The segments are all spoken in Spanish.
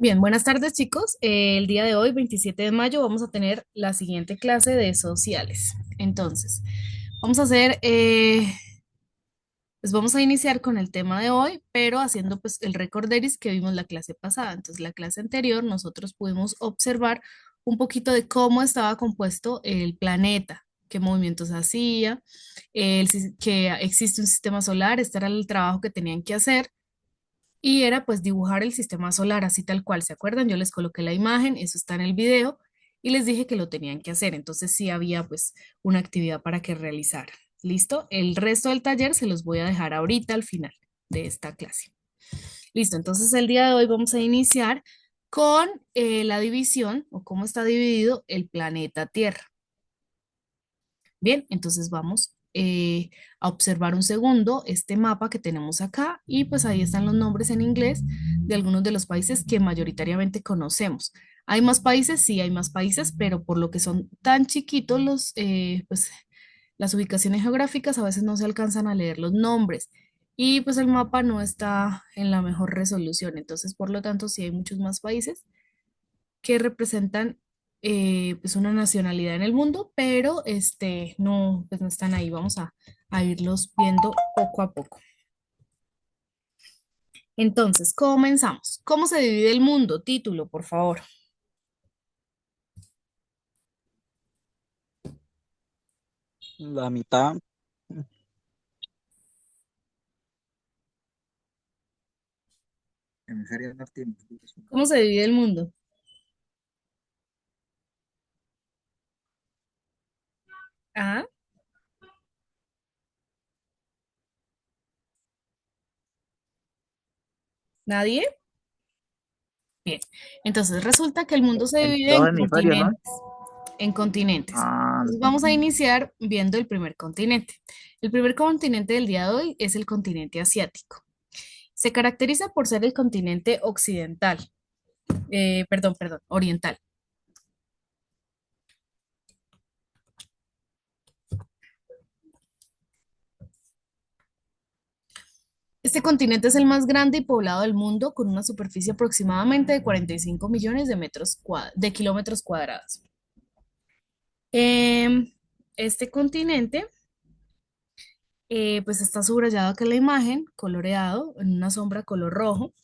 Bien, buenas tardes chicos. El día de hoy, 27 de mayo, vamos a tener la siguiente clase de sociales. Entonces, vamos a hacer, pues vamos a iniciar con el tema de hoy, pero haciendo pues el recorderis que vimos la clase pasada. Entonces, la clase anterior nosotros pudimos observar un poquito de cómo estaba compuesto el planeta, qué movimientos hacía, que existe un sistema solar, este era el trabajo que tenían que hacer y era pues dibujar el sistema solar así tal cual, ¿se acuerdan? Yo les coloqué la imagen, eso está en el video y les dije que lo tenían que hacer, entonces sí había pues una actividad para que realizaran. ¿Listo? El resto del taller se los voy a dejar ahorita al final de esta clase. Listo, entonces el día de hoy vamos a iniciar con la división o cómo está dividido el planeta Tierra. Bien, entonces vamos a observar un segundo este mapa que tenemos acá y pues ahí están los nombres en inglés de algunos de los países que mayoritariamente conocemos. ¿Hay más países? Sí, hay más países, pero por lo que son tan chiquitos pues, las ubicaciones geográficas a veces no se alcanzan a leer los nombres y pues el mapa no está en la mejor resolución. Entonces, por lo tanto, sí hay muchos más países que representan pues una nacionalidad en el mundo, pero no, pues no están ahí. Vamos a irlos viendo poco a poco. Entonces, comenzamos. ¿Cómo se divide el mundo? Título, por favor. La mitad, hemisferio norte y hemisferio sur. ¿Cómo se divide el mundo? Ah, ¿nadie? Bien. Entonces, resulta que el mundo se En divide en todo hemisferio, ¿no? continentes. En continentes. Ah, Entonces, vamos a iniciar viendo el primer continente. El primer continente del día de hoy es el continente asiático. Se caracteriza por ser el continente occidental, perdón, oriental. Este continente es el más grande y poblado del mundo, con una superficie aproximadamente de 45 millones de kilómetros cuadrados. Este continente, pues está subrayado acá en la imagen, coloreado, en una sombra color rojo,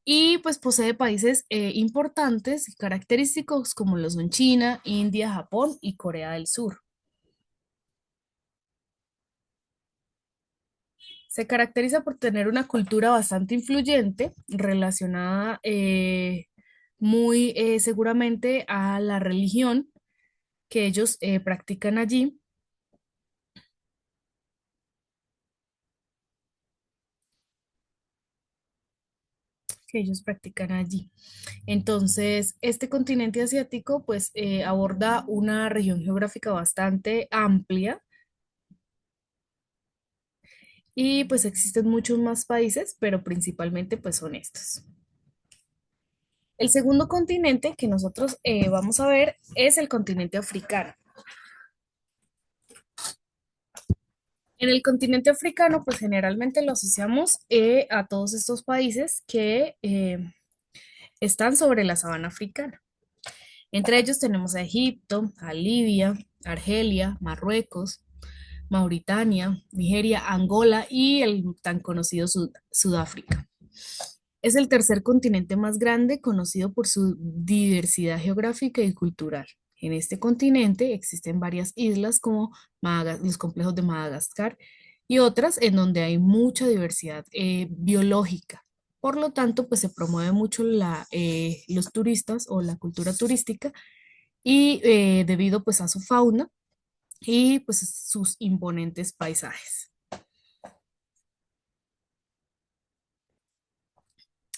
y pues posee países importantes y característicos como lo son China, India, Japón y Corea del Sur. Se caracteriza por tener una cultura bastante influyente, relacionada muy seguramente a la religión que ellos practican allí, que ellos practican allí. Entonces, este continente asiático pues aborda una región geográfica bastante amplia y pues existen muchos más países, pero principalmente pues son estos. El segundo continente que nosotros vamos a ver es el continente africano. En el continente africano, pues generalmente lo asociamos a todos estos países que están sobre la sabana africana. Entre ellos tenemos a Egipto, a Libia, Argelia, Marruecos, Mauritania, Nigeria, Angola y el tan conocido Sudáfrica. Es el tercer continente más grande, conocido por su diversidad geográfica y cultural. En este continente existen varias islas como los complejos de Madagascar y otras en donde hay mucha diversidad biológica. Por lo tanto, pues se promueve mucho los turistas o la cultura turística y debido pues a su fauna y pues sus imponentes paisajes.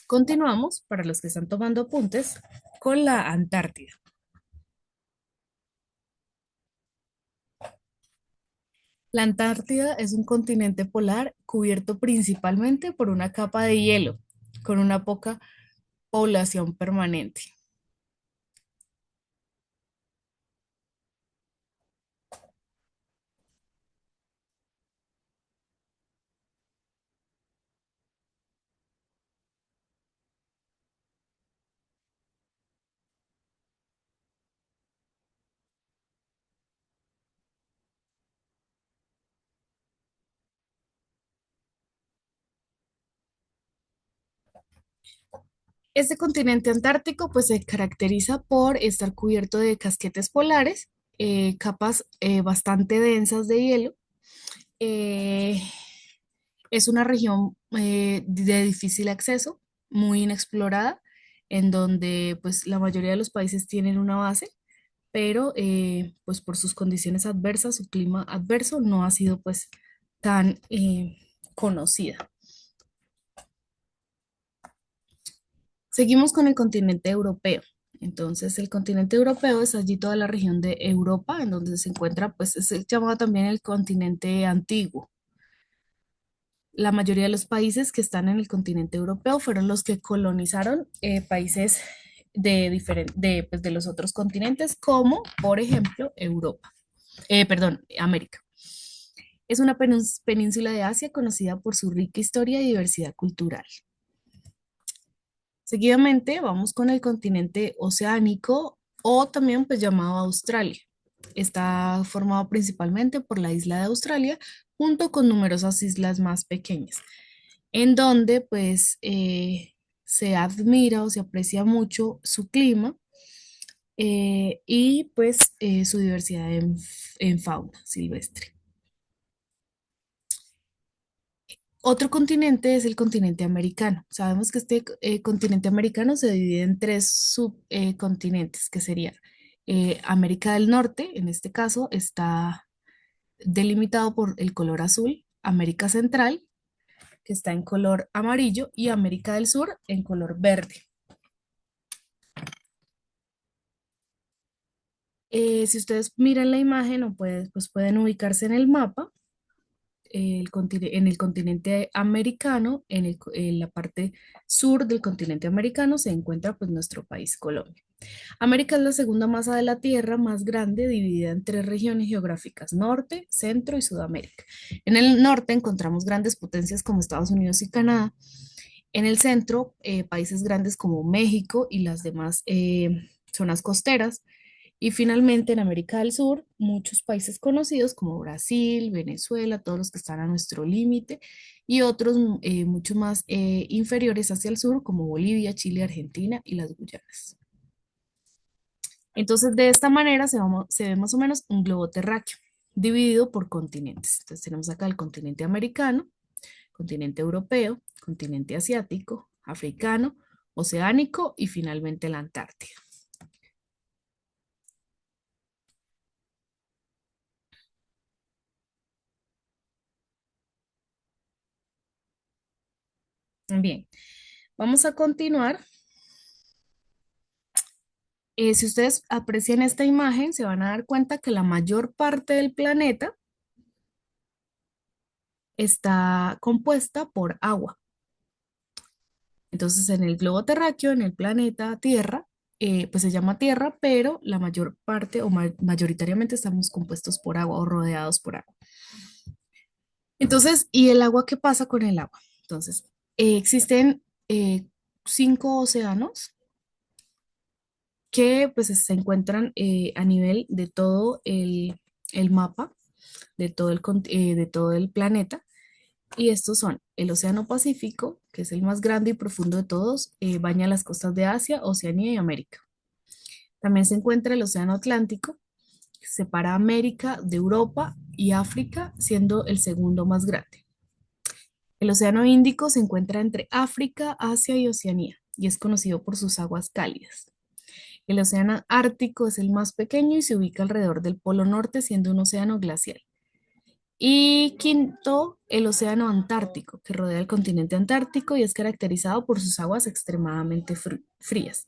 Continuamos, para los que están tomando apuntes, con la Antártida. La Antártida es un continente polar cubierto principalmente por una capa de hielo, con una poca población permanente. Este continente antártico pues se caracteriza por estar cubierto de casquetes polares, capas bastante densas de hielo. Eh, es una región de difícil acceso, muy inexplorada, en donde pues la mayoría de los países tienen una base, pero pues por sus condiciones adversas, su clima adverso no ha sido pues tan conocida. Seguimos con el continente europeo. Entonces, el continente europeo es allí toda la región de Europa, en donde se encuentra, pues es llamado también el continente antiguo. La mayoría de los países que están en el continente europeo fueron los que colonizaron países pues, de los otros continentes, como por ejemplo Europa, perdón, América. Es una península de Asia conocida por su rica historia y diversidad cultural. Seguidamente vamos con el continente oceánico o también pues llamado Australia. Está formado principalmente por la isla de Australia junto con numerosas islas más pequeñas, en donde pues se admira o se aprecia mucho su clima y pues su diversidad en fauna silvestre. Otro continente es el continente americano. Sabemos que este continente americano se divide en tres subcontinentes, que serían América del Norte, en este caso está delimitado por el color azul, América Central, que está en color amarillo, y América del Sur en color verde. Si ustedes miran la imagen o pues pueden ubicarse en el mapa, en el continente americano, en la parte sur del continente americano, se encuentra pues nuestro país Colombia. América es la segunda masa de la Tierra más grande, dividida en tres regiones geográficas: Norte, Centro y Sudamérica. En el norte encontramos grandes potencias como Estados Unidos y Canadá. En el centro, países grandes como México y las demás zonas costeras. Y finalmente en América del Sur, muchos países conocidos como Brasil, Venezuela, todos los que están a nuestro límite, y otros mucho más inferiores hacia el sur, como Bolivia, Chile, Argentina y las Guyanas. Entonces, de esta manera se ve más o menos un globo terráqueo dividido por continentes. Entonces, tenemos acá el continente americano, continente europeo, continente asiático, africano, oceánico y finalmente la Antártida. Bien, vamos a continuar. Si ustedes aprecian esta imagen, se van a dar cuenta que la mayor parte del planeta está compuesta por agua. Entonces, en el globo terráqueo, en el planeta Tierra, pues se llama Tierra, pero la mayor parte o mayoritariamente estamos compuestos por agua o rodeados por agua. Entonces, ¿y el agua qué pasa con el agua? Entonces, existen 5 océanos que pues se encuentran a nivel de todo el mapa, de todo el planeta. Y estos son el Océano Pacífico, que es el más grande y profundo de todos, baña las costas de Asia, Oceanía y América. También se encuentra el Océano Atlántico, que separa América de Europa y África, siendo el segundo más grande. El Océano Índico se encuentra entre África, Asia y Oceanía y es conocido por sus aguas cálidas. El Océano Ártico es el más pequeño y se ubica alrededor del Polo Norte, siendo un océano glacial. Y quinto, el Océano Antártico, que rodea el continente antártico y es caracterizado por sus aguas extremadamente frías.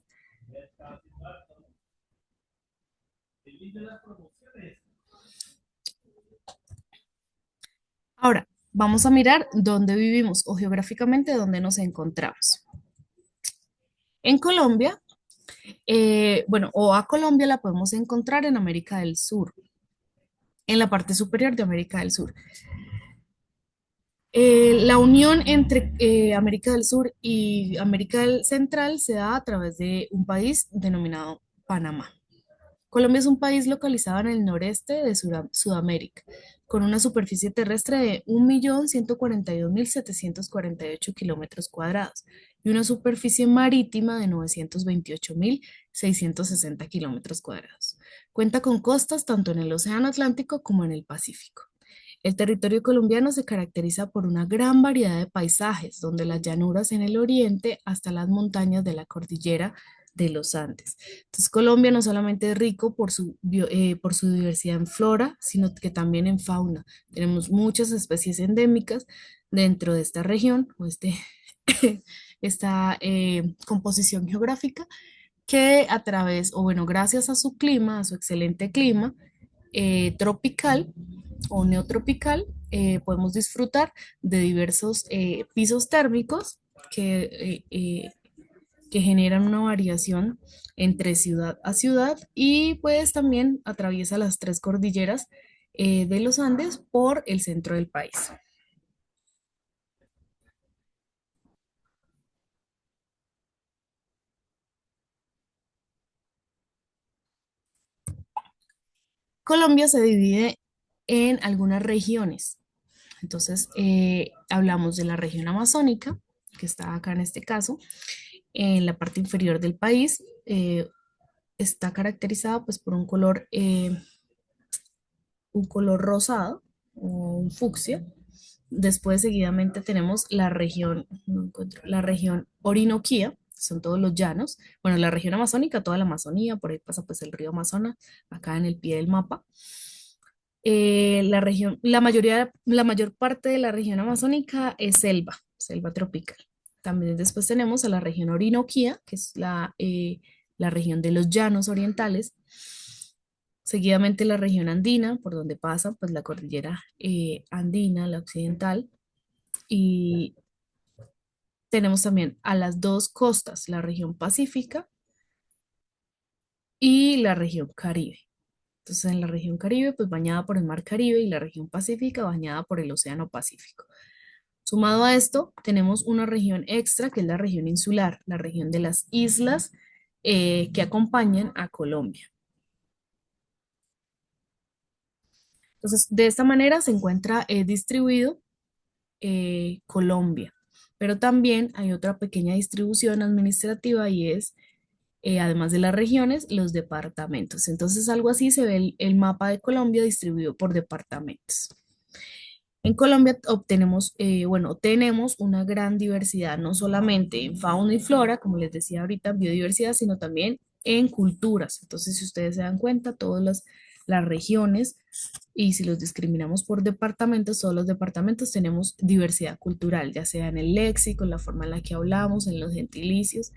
Ahora, vamos a mirar dónde vivimos o geográficamente dónde nos encontramos. En Colombia, bueno, o a Colombia la podemos encontrar en América del Sur, en la parte superior de América del Sur. La unión entre América del Sur y América del Central se da a través de un país denominado Panamá. Colombia es un país localizado en el noreste de Sudamérica, con una superficie terrestre de 1.142.748 kilómetros cuadrados y una superficie marítima de 928.660 kilómetros cuadrados. Cuenta con costas tanto en el Océano Atlántico como en el Pacífico. El territorio colombiano se caracteriza por una gran variedad de paisajes, donde las llanuras en el oriente hasta las montañas de la cordillera de los Andes. Entonces, Colombia no solamente es rico por su diversidad en flora, sino que también en fauna. Tenemos muchas especies endémicas dentro de esta región, esta composición geográfica, que a través, o bueno, gracias a su clima, a su excelente clima tropical o neotropical, podemos disfrutar de diversos pisos térmicos que generan una variación entre ciudad a ciudad y pues también atraviesa las tres cordilleras de los Andes por el centro del país. Colombia se divide en algunas regiones. Entonces, hablamos de la región amazónica, que está acá en este caso, en la parte inferior del país. Está caracterizada pues por un color rosado o un fucsia. Después, seguidamente, tenemos la región, no encuentro, la región Orinoquía, son todos los llanos. Bueno, la región amazónica, toda la Amazonía, por ahí pasa pues el río Amazonas, acá en el pie del mapa. La mayor parte de la región amazónica es selva, selva tropical. También después tenemos a la región Orinoquía, que es la región de los llanos orientales. Seguidamente la región andina, por donde pasa pues la cordillera andina, la occidental. Y tenemos también a las dos costas, la región pacífica y la región Caribe. Entonces, en la región Caribe, pues bañada por el Mar Caribe y la región Pacífica bañada por el Océano Pacífico. Sumado a esto, tenemos una región extra que es la región insular, la región de las islas que acompañan a Colombia. Entonces, de esta manera se encuentra distribuido Colombia, pero también hay otra pequeña distribución administrativa y es además de las regiones, los departamentos. Entonces, algo así se ve el mapa de Colombia distribuido por departamentos. En Colombia bueno, tenemos una gran diversidad, no solamente en fauna y flora, como les decía ahorita, biodiversidad, sino también en culturas. Entonces, si ustedes se dan cuenta, todas las regiones, y si los discriminamos por departamentos, todos los departamentos tenemos diversidad cultural, ya sea en el léxico, en la forma en la que hablamos, en los gentilicios,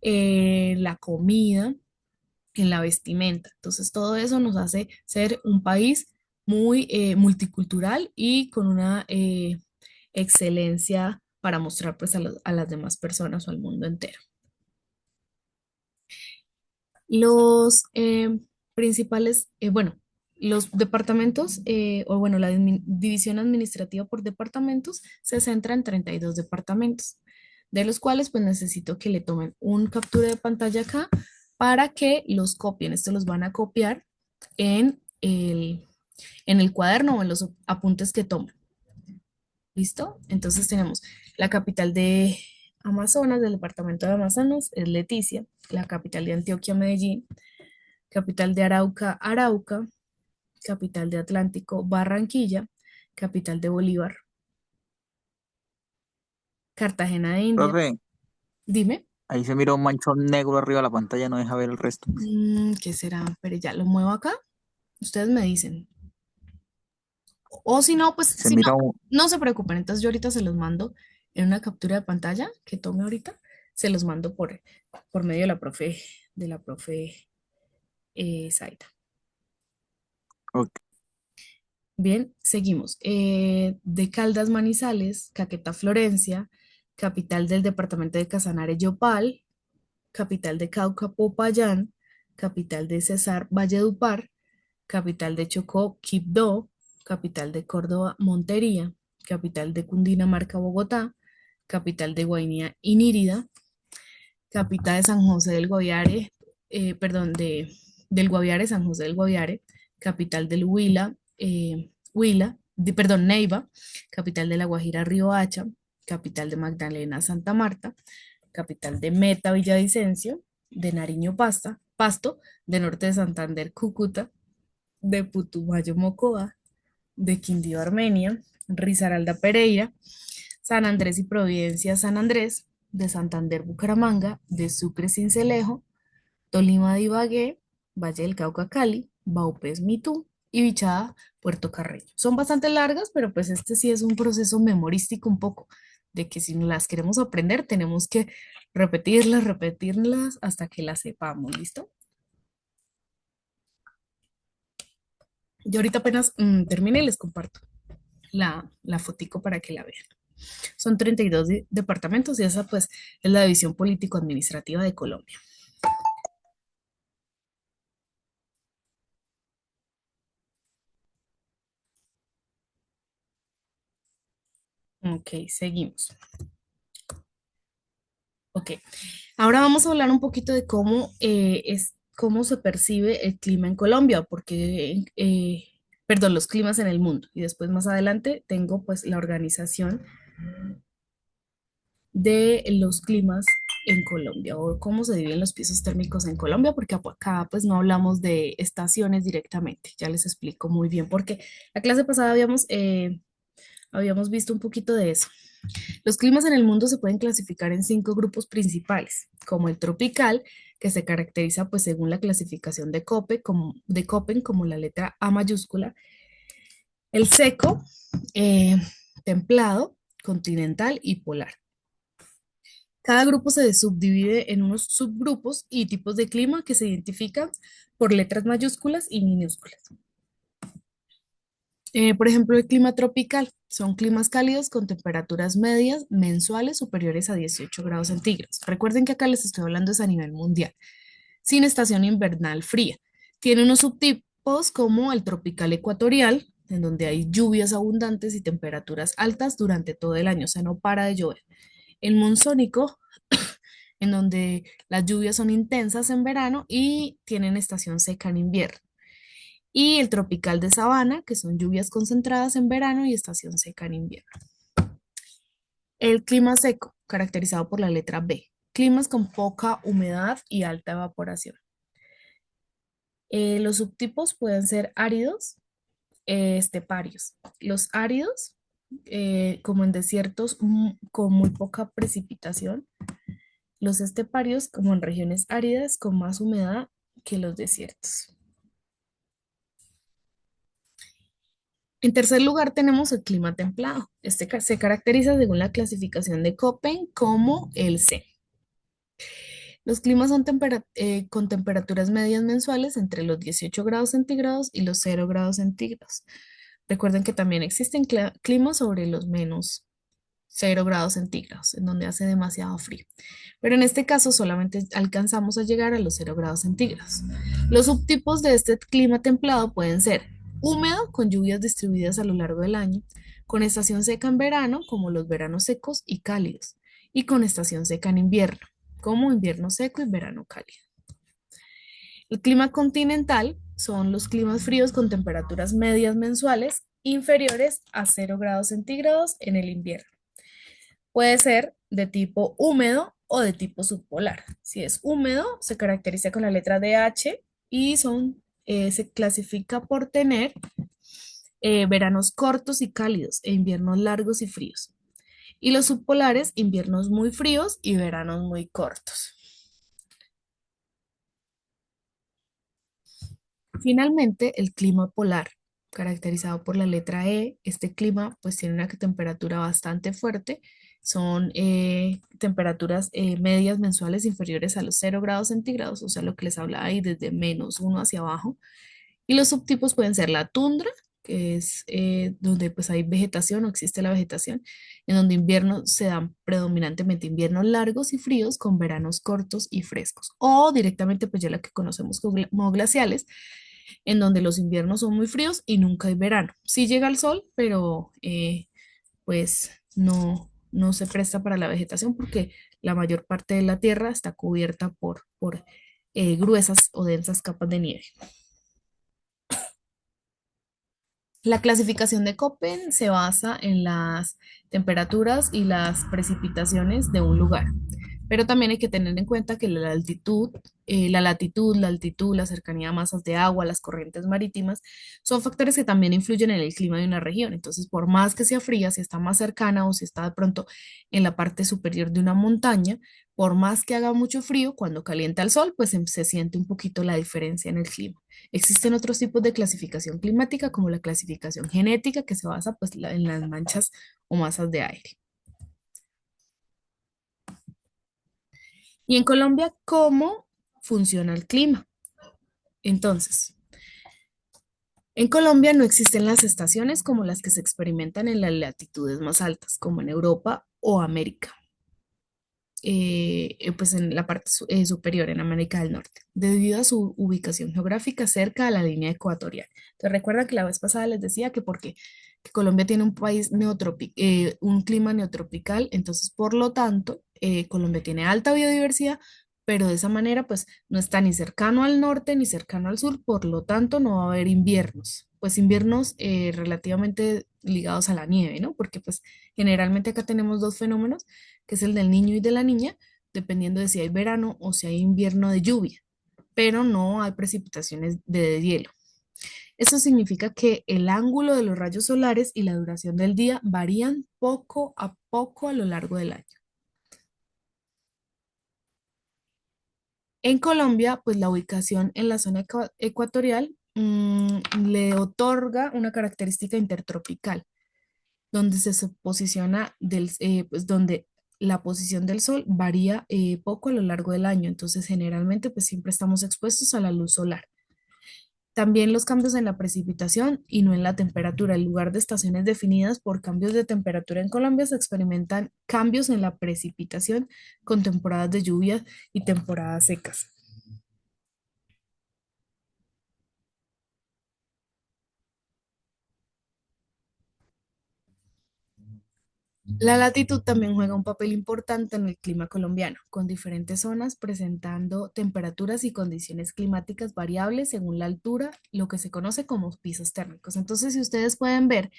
en la comida, en la vestimenta. Entonces, todo eso nos hace ser un país muy multicultural y con una excelencia para mostrar pues a las demás personas o al mundo entero. Los principales, bueno, los departamentos, o bueno, la división administrativa por departamentos se centra en 32 departamentos, de los cuales pues necesito que le tomen un captura de pantalla acá para que los copien. Esto los van a copiar en el cuaderno o en los apuntes que toman. ¿Listo? Entonces tenemos la capital de Amazonas, del departamento de Amazonas, es Leticia, la capital de Antioquia, Medellín, capital de Arauca, Arauca, capital de Atlántico, Barranquilla, capital de Bolívar, Cartagena de Indias. Profe, Dime, ahí se mira un manchón negro arriba de la pantalla, no deja ver el resto. ¿qué será? Pero ya lo muevo acá. Ustedes me dicen. O si no, pues Se si no, mira un... no se preocupen. Entonces yo ahorita se los mando en una captura de pantalla que tome ahorita. Se los mando por medio de la profe Zaida. Ok. Bien, seguimos. De Caldas Manizales, Caquetá Florencia, capital del departamento de Casanare Yopal, capital de Cauca Popayán, capital de Cesar Valledupar, capital de Chocó Quibdó, capital de Córdoba Montería, capital de Cundinamarca Bogotá, capital de Guainía Inírida, capital de San José del Guaviare, perdón, del Guaviare, San José del Guaviare, capital del perdón, Neiva, capital de La Guajira, Riohacha, capital de Magdalena, Santa Marta, capital de Meta, Villavicencio, de Nariño, Pasto, de Norte de Santander, Cúcuta, de Putumayo, Mocoa, de Quindío, Armenia, Risaralda, Pereira, San Andrés y Providencia, San Andrés, de Santander, Bucaramanga, de Sucre, Cincelejo, Tolima de Ibagué, Valle del Cauca, Cali, Vaupés, Mitú y Bichada, Puerto Carreño. Son bastante largas, pero pues este sí es un proceso memorístico un poco, de que si no las queremos aprender tenemos que repetirlas, repetirlas hasta que las sepamos, ¿listo? Yo ahorita apenas termine y les comparto la fotico para que la vean. Son 32 departamentos y esa pues es la división político-administrativa de Colombia. Ok, seguimos. Ok, ahora vamos a hablar un poquito de cómo se percibe el clima en Colombia, porque, perdón, los climas en el mundo. Y después más adelante tengo pues la organización de los climas en Colombia o cómo se dividen los pisos térmicos en Colombia, porque acá pues no hablamos de estaciones directamente. Ya les explico muy bien, porque la clase pasada habíamos visto un poquito de eso. Los climas en el mundo se pueden clasificar en 5 grupos principales, como el tropical, que se caracteriza pues según la clasificación de Köppen como la letra A mayúscula, el seco, eh, templado, continental y polar. Cada grupo se subdivide en unos subgrupos y tipos de clima que se identifican por letras mayúsculas y minúsculas. Por ejemplo, el clima tropical son climas cálidos con temperaturas medias mensuales superiores a 18 grados centígrados. Recuerden que acá les estoy hablando es a nivel mundial, sin estación invernal fría. Tiene unos subtipos como el tropical ecuatorial, en donde hay lluvias abundantes y temperaturas altas durante todo el año, o sea, no para de llover. El monzónico, en donde las lluvias son intensas en verano y tienen estación seca en invierno. Y el tropical de sabana, que son lluvias concentradas en verano y estación seca en invierno. El clima seco, caracterizado por la letra B. Climas con poca humedad y alta evaporación. Los subtipos pueden ser áridos, esteparios. Los áridos, como en desiertos con muy poca precipitación. Los esteparios, como en regiones áridas con más humedad que los desiertos. En tercer lugar tenemos el clima templado. Se caracteriza según la clasificación de Köppen como el C. Los climas son con temperaturas medias mensuales entre los 18 grados centígrados y los 0 grados centígrados. Recuerden que también existen climas sobre los menos 0 grados centígrados, en donde hace demasiado frío. Pero en este caso solamente alcanzamos a llegar a los 0 grados centígrados. Los subtipos de este clima templado pueden ser húmedo, con lluvias distribuidas a lo largo del año, con estación seca en verano, como los veranos secos y cálidos, y con estación seca en invierno, como invierno seco y verano cálido. El clima continental son los climas fríos con temperaturas medias mensuales inferiores a 0 grados centígrados en el invierno. Puede ser de tipo húmedo o de tipo subpolar. Si es húmedo, se caracteriza con la letra DH y se clasifica por tener veranos cortos y cálidos e inviernos largos y fríos. Y los subpolares, inviernos muy fríos y veranos muy cortos. Finalmente, el clima polar, caracterizado por la letra E. Este clima pues tiene una temperatura bastante fuerte. Son temperaturas medias mensuales inferiores a los 0 grados centígrados, o sea, lo que les hablaba ahí desde -1 hacia abajo. Y los subtipos pueden ser la tundra, que es donde pues hay vegetación o existe la vegetación, en donde inviernos se dan predominantemente inviernos largos y fríos con veranos cortos y frescos. O directamente pues ya la que conocemos como glaciales, en donde los inviernos son muy fríos y nunca hay verano. Sí llega el sol, pero pues no se presta para la vegetación porque la mayor parte de la tierra está cubierta por gruesas o densas capas de nieve. La clasificación de Köppen se basa en las temperaturas y las precipitaciones de un lugar, pero también hay que tener en cuenta que la latitud, la altitud, la cercanía a masas de agua, las corrientes marítimas, son factores que también influyen en el clima de una región. Entonces, por más que sea fría, si está más cercana o si está de pronto en la parte superior de una montaña, por más que haga mucho frío, cuando calienta el sol, pues se siente un poquito la diferencia en el clima. Existen otros tipos de clasificación climática, como la clasificación genética, que se basa pues en las manchas o masas de aire. Y en Colombia, ¿cómo funciona el clima? Entonces, en Colombia no existen las estaciones como las que se experimentan en las latitudes más altas, como en Europa o América. Pues en la parte superior, en América del Norte, debido a su ubicación geográfica cerca a la línea ecuatorial. Entonces, recuerda que la vez pasada les decía que porque que Colombia tiene un país un clima neotropical, entonces, por lo tanto, Colombia tiene alta biodiversidad, pero de esa manera, pues, no está ni cercano al norte ni cercano al sur, por lo tanto, no va a haber inviernos, pues inviernos relativamente ligados a la nieve, ¿no? Porque, pues, generalmente acá tenemos dos fenómenos, que es el del niño y de la niña, dependiendo de si hay verano o si hay invierno de lluvia, pero no hay precipitaciones de hielo. Eso significa que el ángulo de los rayos solares y la duración del día varían poco a poco a lo largo del año. En Colombia, pues la ubicación en la zona ecuatorial le otorga una característica intertropical, donde se posiciona pues donde la posición del sol varía poco a lo largo del año. Entonces, generalmente, pues siempre estamos expuestos a la luz solar. También los cambios en la precipitación y no en la temperatura. En lugar de estaciones definidas por cambios de temperatura en Colombia, se experimentan cambios en la precipitación con temporadas de lluvia y temporadas secas. La latitud también juega un papel importante en el clima colombiano, con diferentes zonas presentando temperaturas y condiciones climáticas variables según la altura, lo que se conoce como pisos térmicos. Entonces, si ustedes pueden ver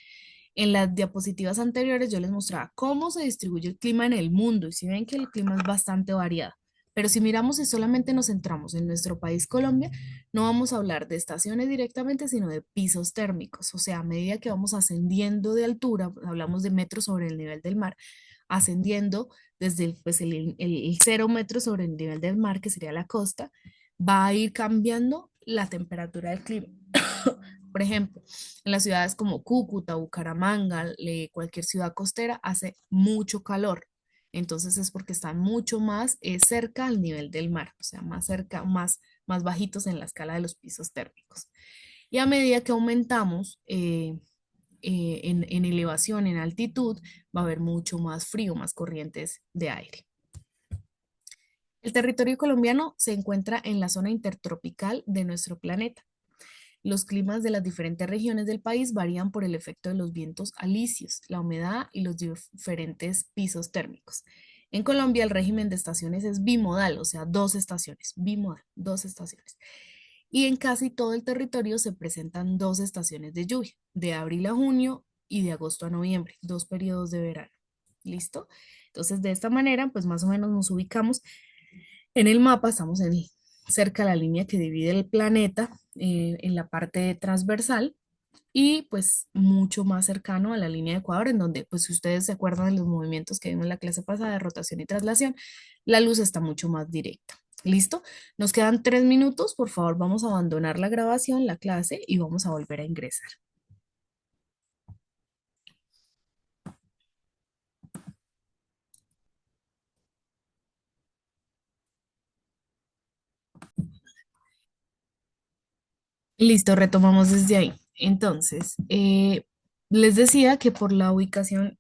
en las diapositivas anteriores, yo les mostraba cómo se distribuye el clima en el mundo y si ven que el clima es bastante variado. Pero si miramos y solamente nos centramos en nuestro país, Colombia, no vamos a hablar de estaciones directamente, sino de pisos térmicos. O sea, a medida que vamos ascendiendo de altura, hablamos de metros sobre el nivel del mar, ascendiendo desde el 0 metro sobre el nivel del mar, que sería la costa, va a ir cambiando la temperatura del clima. Por ejemplo, en las ciudades como Cúcuta, Bucaramanga, cualquier ciudad costera, hace mucho calor. Entonces es porque están mucho más cerca al nivel del mar, o sea, más cerca, más bajitos en la escala de los pisos térmicos. Y a medida que aumentamos en elevación, en altitud, va a haber mucho más frío, más corrientes de aire. El territorio colombiano se encuentra en la zona intertropical de nuestro planeta. Los climas de las diferentes regiones del país varían por el efecto de los vientos alisios, la humedad y los diferentes pisos térmicos. En Colombia el régimen de estaciones es bimodal, o sea, dos estaciones, bimodal, dos estaciones. Y en casi todo el territorio se presentan dos estaciones de lluvia, de abril a junio y de agosto a noviembre, dos periodos de verano. ¿Listo? Entonces, de esta manera, pues más o menos nos ubicamos en el mapa, estamos cerca de la línea que divide el planeta en la parte transversal y pues mucho más cercano a la línea de Ecuador, en donde pues si ustedes se acuerdan de los movimientos que vimos en la clase pasada de rotación y traslación, la luz está mucho más directa. ¿Listo? Nos quedan 3 minutos, por favor vamos a abandonar la grabación, la clase y vamos a volver a ingresar. Listo, retomamos desde ahí. Entonces, les decía que por la ubicación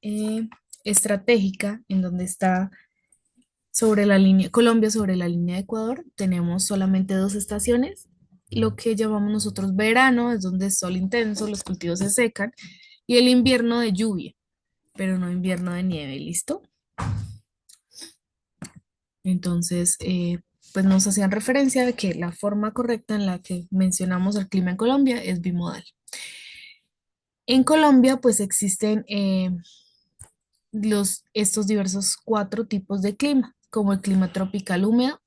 estratégica en donde está sobre la línea, Colombia sobre la línea de Ecuador, tenemos solamente dos estaciones, lo que llamamos nosotros verano, es donde es sol intenso, los cultivos se secan, y el invierno de lluvia, pero no invierno de nieve, ¿listo? Entonces, pues nos hacían referencia de que la forma correcta en la que mencionamos el clima en Colombia es bimodal. En Colombia, pues existen estos diversos cuatro tipos de clima, como el clima tropical húmedo,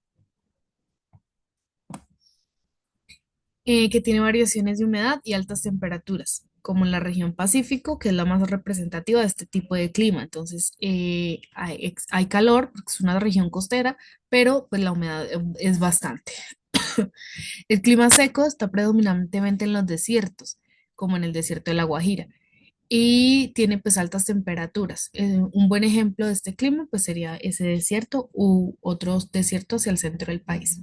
que tiene variaciones de humedad y altas temperaturas, como en la región Pacífico, que es la más representativa de este tipo de clima. Entonces, hay calor, porque es una región costera, pero pues la humedad es bastante. El clima seco está predominantemente en los desiertos, como en el desierto de La Guajira, y tiene pues altas temperaturas. Un buen ejemplo de este clima pues sería ese desierto u otros desiertos hacia el centro del país.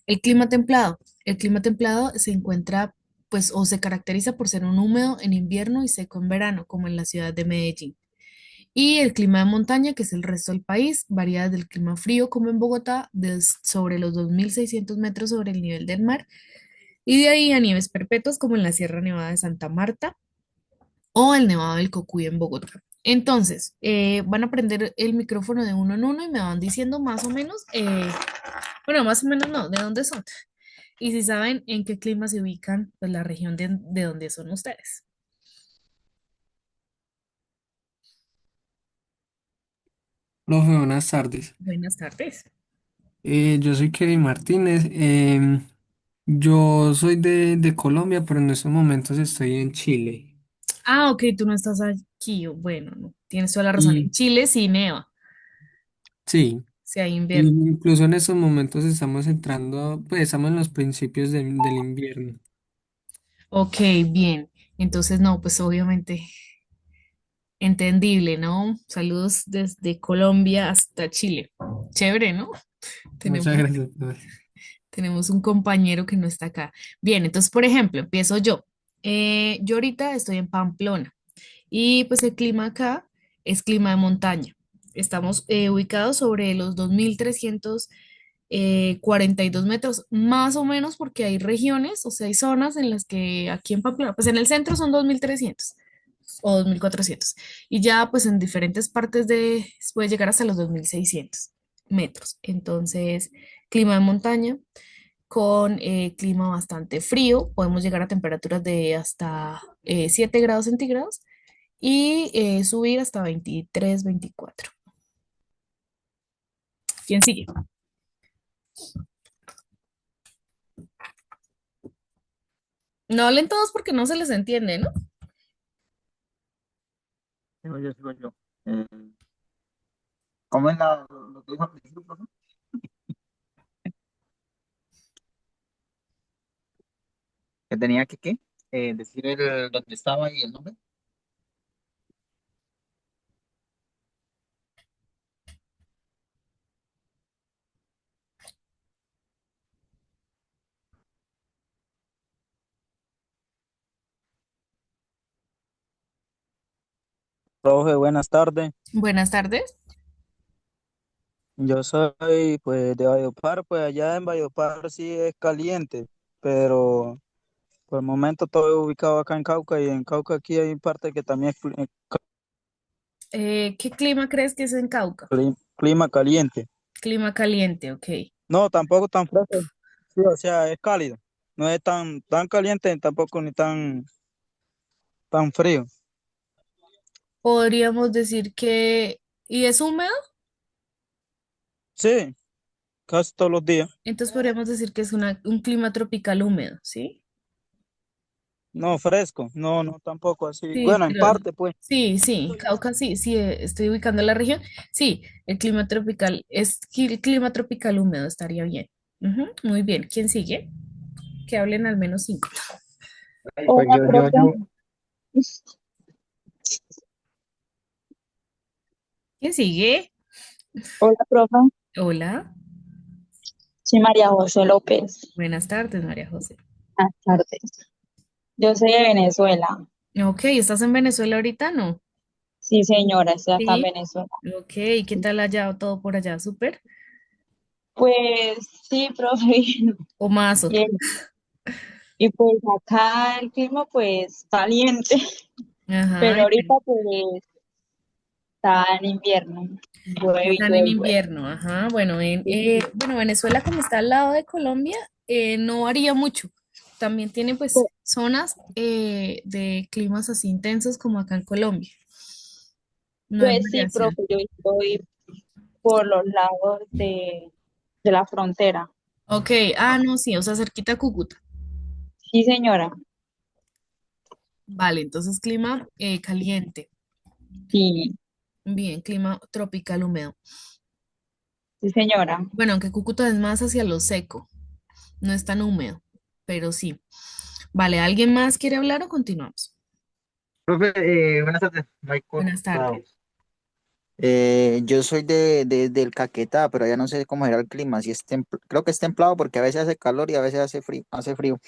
El clima templado. El clima templado se encuentra pues o se caracteriza por ser un húmedo en invierno y seco en verano, como en la ciudad de Medellín. Y el clima de montaña, que es el resto del país, varía desde el clima frío, como en Bogotá, sobre los 2.600 metros sobre el nivel del mar, y de ahí a nieves perpetuas, como en la Sierra Nevada de Santa Marta o el Nevado del Cocuy en Bogotá. Entonces, van a prender el micrófono de uno en uno y me van diciendo más o menos, bueno, más o menos no, de dónde son. Y si saben en qué clima se ubican, pues la región de donde son ustedes. Profe, buenas tardes. Buenas tardes. Yo soy Kevin Martínez. Yo soy de Colombia, pero en estos momentos estoy en Chile. Ah, ok, tú no estás aquí. Bueno, no, tienes toda la razón. En Y Chile sí neva, sí, sí hay y invierno. incluso en estos momentos estamos entrando, pues estamos en los principios del invierno. Ok, bien. Entonces, no, pues obviamente entendible, ¿no? Saludos desde Colombia hasta Chile. Chévere, ¿no? Muchas Tenemos, gracias, profe. tenemos un compañero que no está acá. Bien, entonces, por ejemplo, empiezo yo. Yo ahorita estoy en Pamplona y pues el clima acá es clima de montaña. Estamos ubicados sobre los 2.342 metros, más o menos, porque hay regiones, o sea, hay zonas en las que aquí en Pamplona, pues en el centro son 2.300 o 2.400 y ya pues en diferentes partes puede llegar hasta los 2.600 metros. Entonces, clima de montaña con clima bastante frío, podemos llegar a temperaturas de hasta 7 grados centígrados y subir hasta 23, 24. ¿Quién sigue? No hablen todos porque no se les entiende, ¿no? Sigo yo. Eh, ¿Cómo es lo que dijo al principio, profe? Que tenía que, ¿qué? Decir dónde estaba y el nombre. Profe, buenas tardes. Buenas tardes. Yo soy pues de Valledupar, pues allá en Valledupar sí es caliente, pero por el momento estoy ubicado acá en Cauca y en Cauca aquí hay parte que también es ¿Qué clima crees que es en Cauca? clima caliente. Clima caliente, ok. No, tampoco tan fresco. Sí, o sea, es cálido. No es tan caliente tampoco ni tan frío. Podríamos decir que, ¿y es húmedo? Sí, casi todos los días. Entonces podríamos decir que es un clima tropical húmedo, ¿sí? No, fresco. No, no, tampoco así. Sí, Bueno, en pero parte pues. sí, sí, Cauca sí, sí, estoy ubicando la región. Sí, el clima tropical, el clima tropical húmedo estaría bien. Ujú, muy bien. ¿Quién sigue? Que hablen al menos cinco. Pues Hola, profe. ¿Quién sigue? Hola, profe. Hola, Soy María José López. buenas tardes, María José. Buenas tardes. Yo soy de Venezuela. Ok, ¿estás en Venezuela ahorita? No. Sí, señora, estoy acá en Sí. Venezuela. Ok, ¿qué tal allá todo por allá? ¿Súper? Pues sí, profe. ¿O más? Y, y pues acá el clima pues caliente, Ajá, pero ahorita pues está en invierno. Llueve y Están llueve en y llueve. invierno, ajá. Bueno, bueno, Venezuela como está al lado de Colombia, no varía mucho. También tiene pues Pu- zonas de climas así intensos como acá en Colombia. No hay Pues sí, variación. profe, yo estoy por los lados de la frontera. Ok, no, sí, o sea, cerquita a Cúcuta. Sí, señora. Vale, entonces clima caliente. Sí, Bien, clima tropical húmedo. sí, señora. Bueno, aunque Cúcuta es más hacia lo seco, no es tan húmedo, pero sí. Vale, ¿alguien más quiere hablar o continuamos? Profe, buenas tardes, Michael. Buenas tardes. Wow. Yo soy del Caquetá, pero ya no sé cómo será el clima. Si es creo que es templado porque a veces hace calor y a veces hace frío, hace frío.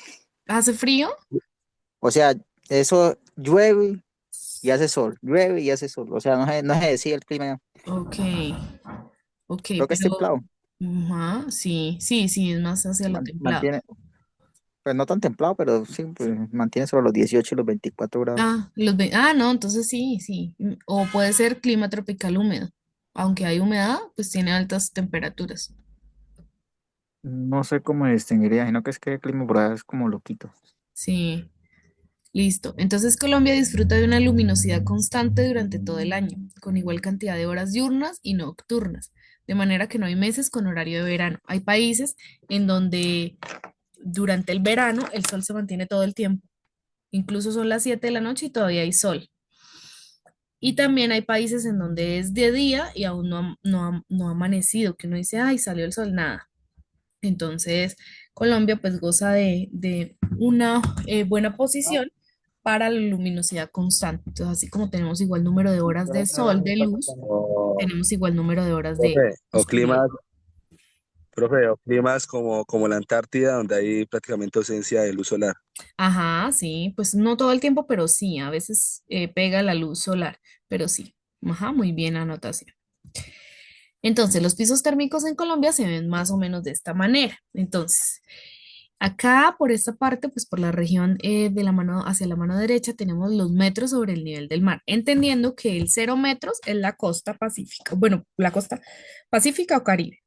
¿Hace frío? O sea, eso llueve y hace sol, llueve y hace sol. O sea, no se decide el clima. Ok, ok, Creo que es pero, templado. ajá, sí, sí, sí, es más hacia lo templado. Mantiene, pues no tan templado, pero sí, pues mantiene sobre los 18 y los 24 grados. No, entonces sí, sí. O puede ser clima tropical húmedo. Aunque hay humedad, pues tiene altas temperaturas. No sé cómo distinguiría, sino que es que el clima por allá es como loquito. Sí, listo. Entonces Colombia disfruta de una luminosidad constante durante todo el año, con igual cantidad de horas diurnas y nocturnas, de manera que no hay meses con horario de verano. Hay países en donde durante el verano el sol se mantiene todo el tiempo. Incluso son las 7 de la noche y todavía hay sol. Y también hay países en donde es de día y aún no ha amanecido, que uno dice, ay, salió el sol, nada. Entonces, Colombia pues goza de una buena posición para la luminosidad constante. Entonces, así como tenemos igual número de horas de sol, de luz, O, tenemos igual número de horas de profe, o oscuridad. climas, profe, o climas como la Antártida, donde hay prácticamente ausencia de luz solar. Ajá, sí, pues no todo el tiempo, pero sí, a veces pega la luz solar, pero sí. Ajá, muy bien anotación. Entonces, los pisos térmicos en Colombia se ven más o menos de esta manera. Entonces, acá por esta parte, pues por la región de la mano hacia la mano derecha, tenemos los metros sobre el nivel del mar, entendiendo que el 0 metros es la costa pacífica, bueno, la costa pacífica o Caribe.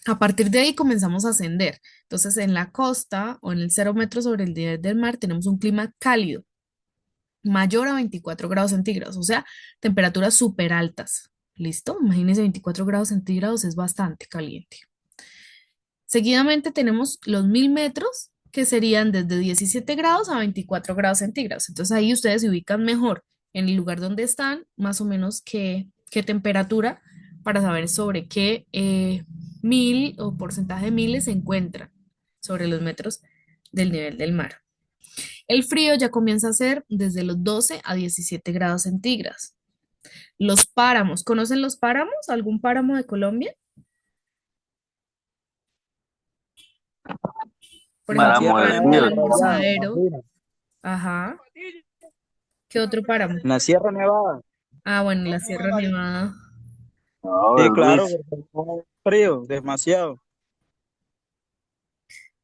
A partir de ahí comenzamos a ascender. Entonces, en la costa o en el 0 metros sobre el nivel del mar tenemos un clima cálido, mayor a 24 grados centígrados, o sea, temperaturas súper altas. ¿Listo? Imagínense 24 grados centígrados es bastante caliente. Seguidamente tenemos los 1000 metros, que serían desde 17 grados a 24 grados centígrados. Entonces ahí ustedes se ubican mejor en el lugar donde están, más o menos qué temperatura, para saber sobre qué mil o porcentaje de miles se encuentran sobre los metros del nivel del mar. El frío ya comienza a ser desde los 12 a 17 grados centígrados. Los páramos, ¿conocen los páramos? ¿Algún páramo de Colombia? Por La ejemplo, el Páramo Sierra del páramo Nevada Río. del por allá, me Monsadero. imagino. Ajá. ¿Qué otro páramo? En la Sierra Nevada. Bueno, la Sierra Nevada. No, Sí, el claro, Ruiz. porque está frío, demasiado.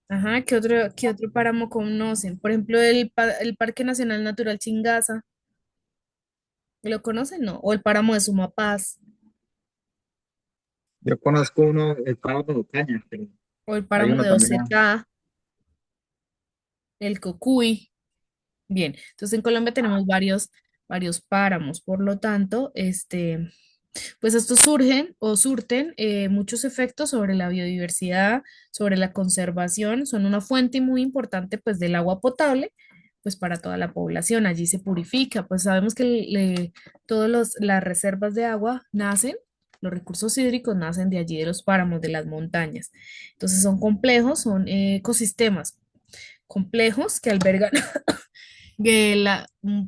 Ajá, qué otro páramo conocen? Por ejemplo, el Parque Nacional Natural Chingaza. ¿Lo conocen? No. O el páramo de Sumapaz. Yo conozco uno, el páramo de Ocaña, pero O el hay páramo uno de también. Ocetá, el Cocuy. Bien, entonces en Colombia tenemos varios páramos. Por lo tanto, pues estos surgen o surten muchos efectos sobre la biodiversidad, sobre la conservación, son una fuente muy importante pues del agua potable pues para toda la población. Allí se purifica, pues sabemos que todas las reservas de agua nacen, los recursos hídricos nacen de allí, de los páramos, de las montañas. Entonces son complejos, son ecosistemas complejos que albergan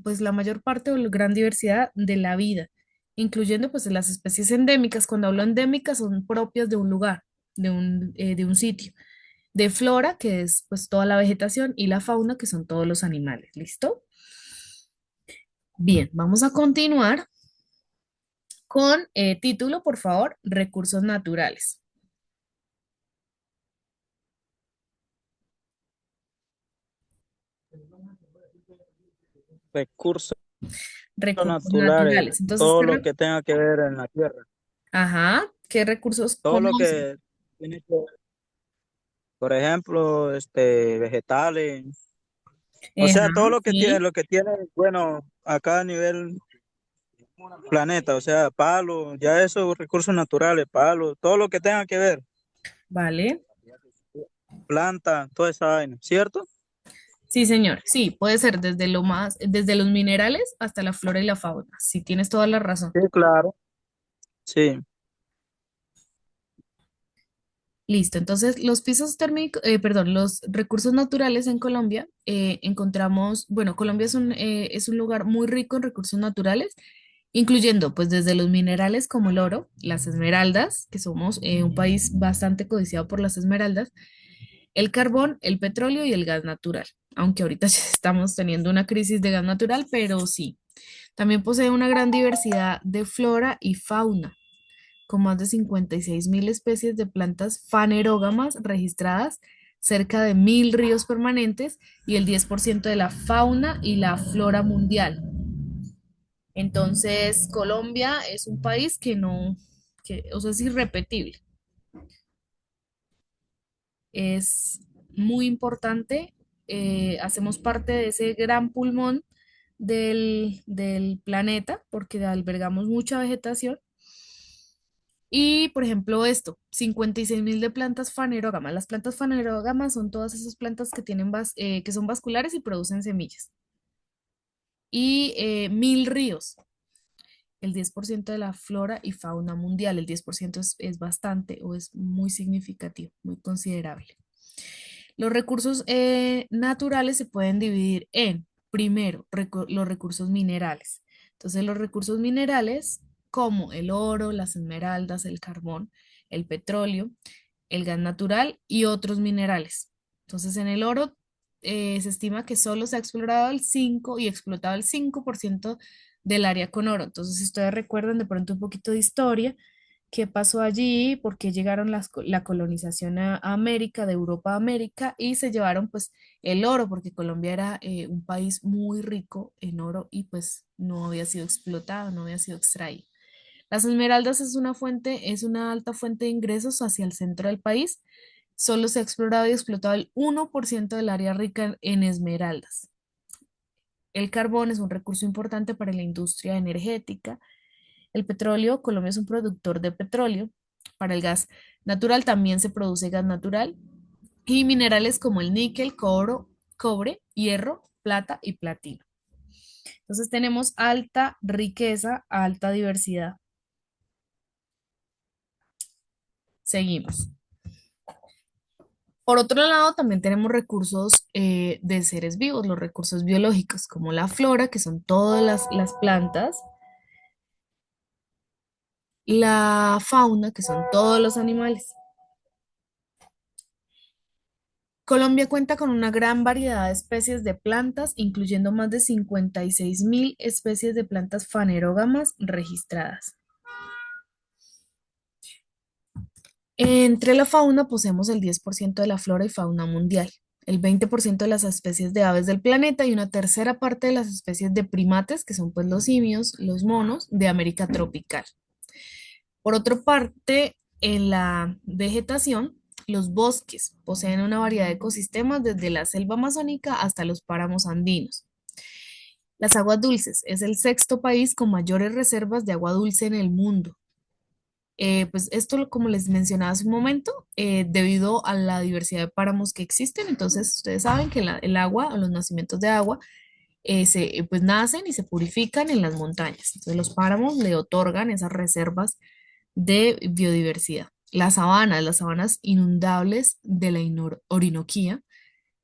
pues la mayor parte o la gran diversidad de la vida, incluyendo pues las especies endémicas. Cuando hablo endémicas son propias de un lugar, de un sitio. De flora, que es pues toda la vegetación, y la fauna, que son todos los animales. ¿Listo? Bien, vamos a continuar con título, por favor, recursos naturales. Recursos. recursos naturales, naturales. Entonces, todo lo que tenga que ver en la tierra, ajá, ¿qué recursos todo lo conoce? que tiene que ver, por ejemplo, vegetales, o Ajá, sea, todo sí. lo que tiene, bueno, acá a nivel planeta, o sea, palo, ya esos recursos naturales, palo, todo lo que tenga que ver, Vale. planta, toda esa vaina, ¿cierto? Sí, señor. Sí, puede ser desde los minerales hasta la flora y la fauna. Sí, tienes toda la razón. Sí, claro. Sí, Listo. Entonces, los pisos térmicos, perdón, los recursos naturales en Colombia, encontramos, bueno, Colombia es un lugar muy rico en recursos naturales, incluyendo pues desde los minerales como el oro, las esmeraldas, que somos un país bastante codiciado por las esmeraldas, el carbón, el petróleo y el gas natural. Aunque ahorita ya estamos teniendo una crisis de gas natural, pero sí. También posee una gran diversidad de flora y fauna, con más de 56.000 especies de plantas fanerógamas registradas, cerca de 1.000 ríos permanentes y el 10% de la fauna y la flora mundial. Entonces, Colombia es un país que no, o sea, es irrepetible. Es muy importante. Hacemos parte de ese gran pulmón del planeta porque albergamos mucha vegetación. Y, por ejemplo, 56.000 de plantas fanerógamas. Las plantas fanerógamas son todas esas plantas que que son vasculares y producen semillas. Y 1.000 ríos, el 10% de la flora y fauna mundial. El 10% es bastante o es muy significativo, muy considerable. Los recursos naturales se pueden dividir en, primero, los recursos minerales. Entonces, los recursos minerales, como el oro, las esmeraldas, el carbón, el petróleo, el gas natural y otros minerales. Entonces, en el oro se estima que solo se ha explorado el 5 y explotado el 5% del área con oro. Entonces, si ustedes recuerdan de pronto un poquito de historia, qué pasó allí, por qué llegaron la colonización a América, de Europa a América, y se llevaron pues el oro, porque Colombia era un país muy rico en oro y pues no había sido explotado, no había sido extraído. Las esmeraldas es una alta fuente de ingresos hacia el centro del país. Solo se ha explorado y explotado el 1% del área rica en esmeraldas. El carbón es un recurso importante para la industria energética. El petróleo, Colombia es un productor de petróleo. Para el gas natural también se produce gas natural. Y minerales como el níquel, cobre, hierro, plata y platino. Entonces tenemos alta riqueza, alta diversidad. Seguimos. Por otro lado, también tenemos recursos de seres vivos, los recursos biológicos, como la flora, que son todas las plantas, la fauna, que son todos los animales. Colombia cuenta con una gran variedad de especies de plantas, incluyendo más de 56.000 especies de plantas fanerógamas registradas. Entre la fauna poseemos el 10% de la flora y fauna mundial, el 20% de las especies de aves del planeta y una tercera parte de las especies de primates, que son pues los simios, los monos de América tropical. Por otra parte, en la vegetación, los bosques poseen una variedad de ecosistemas desde la selva amazónica hasta los páramos andinos. Las aguas dulces es el sexto país con mayores reservas de agua dulce en el mundo. Pues esto, como les mencionaba hace un momento, debido a la diversidad de páramos que existen, entonces ustedes saben que el agua o los nacimientos de agua pues nacen y se purifican en las montañas. Entonces los páramos le otorgan esas reservas de biodiversidad. Las sabanas inundables de la Orinoquía,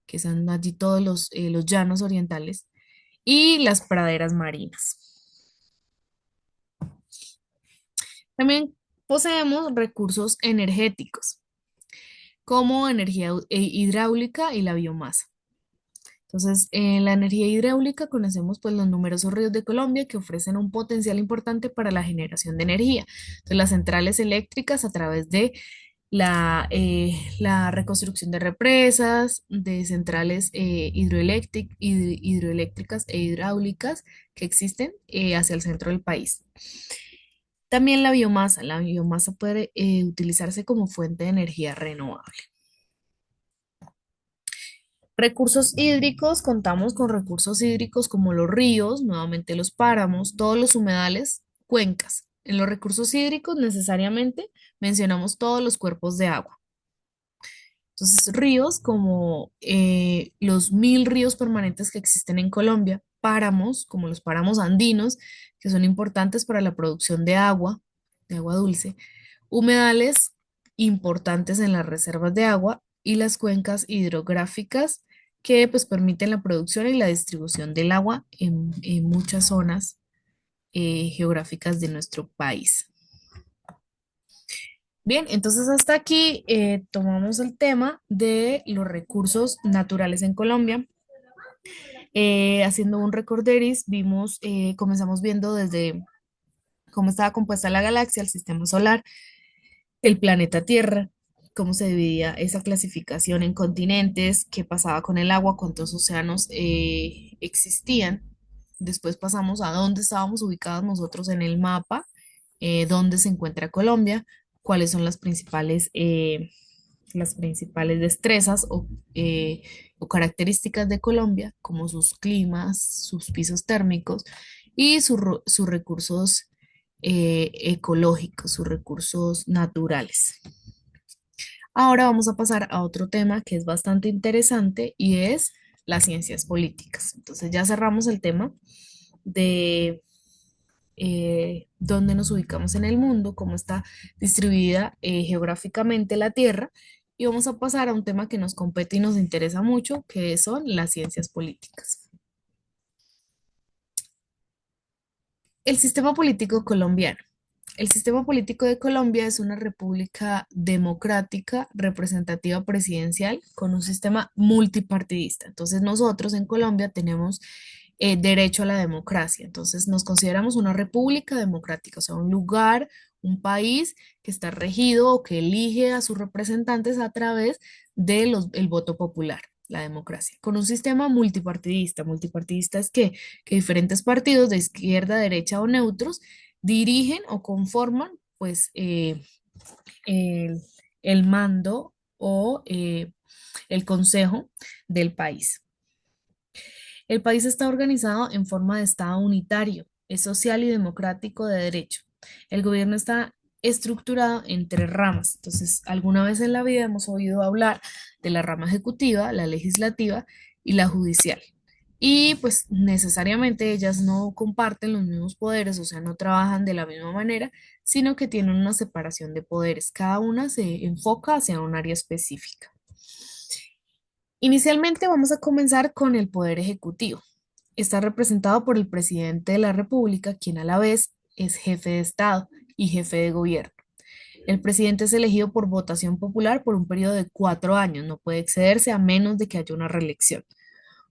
que son allí todos los llanos orientales, y las praderas marinas. También poseemos recursos energéticos, como energía hidráulica y la biomasa. Entonces, en la energía hidráulica conocemos pues los numerosos ríos de Colombia que ofrecen un potencial importante para la generación de energía. Entonces, las centrales eléctricas a través de la reconstrucción de represas, de centrales hidroeléctricas e hidráulicas que existen hacia el centro del país. También la biomasa puede utilizarse como fuente de energía renovable. Recursos hídricos, contamos con recursos hídricos como los ríos, nuevamente los páramos, todos los humedales, cuencas. En los recursos hídricos necesariamente mencionamos todos los cuerpos de agua. Entonces, ríos como los 1000 ríos permanentes que existen en Colombia, páramos como los páramos andinos, que son importantes para la producción de agua dulce, humedales importantes en las reservas de agua y las cuencas hidrográficas que pues permiten la producción y la distribución del agua en muchas zonas geográficas de nuestro país. Bien, entonces hasta aquí tomamos el tema de los recursos naturales en Colombia. Haciendo un recorderis, comenzamos viendo desde cómo estaba compuesta la galaxia, el sistema solar, el planeta Tierra, cómo se dividía esa clasificación en continentes, qué pasaba con el agua, cuántos océanos existían. Después pasamos a dónde estábamos ubicados nosotros en el mapa, dónde se encuentra Colombia, cuáles son las principales destrezas o características de Colombia, como sus climas, sus pisos térmicos y sus recursos ecológicos, sus recursos naturales. Ahora vamos a pasar a otro tema que es bastante interesante y es las ciencias políticas. Entonces ya cerramos el tema de dónde nos ubicamos en el mundo, cómo está distribuida geográficamente la Tierra, y vamos a pasar a un tema que nos compete y nos interesa mucho, que son las ciencias políticas. El sistema político colombiano. El sistema político de Colombia es una república democrática representativa presidencial con un sistema multipartidista. Entonces nosotros en Colombia tenemos derecho a la democracia. Entonces nos consideramos una república democrática, o sea, un lugar, un país que está regido o que elige a sus representantes a través del voto popular, la democracia, con un sistema multipartidista. Multipartidista es que diferentes partidos de izquierda, derecha o neutros dirigen o conforman pues el, el mando o el consejo del país. El país está organizado en forma de Estado unitario, es social y democrático de derecho. El gobierno está estructurado en 3 ramas. Entonces, alguna vez en la vida hemos oído hablar de la rama ejecutiva, la legislativa y la judicial. Y pues necesariamente ellas no comparten los mismos poderes, o sea, no trabajan de la misma manera, sino que tienen una separación de poderes. Cada una se enfoca hacia un área específica. Inicialmente vamos a comenzar con el poder ejecutivo. Está representado por el presidente de la República, quien a la vez es jefe de Estado y jefe de gobierno. El presidente es elegido por votación popular por un periodo de 4 años, no puede excederse a menos de que haya una reelección,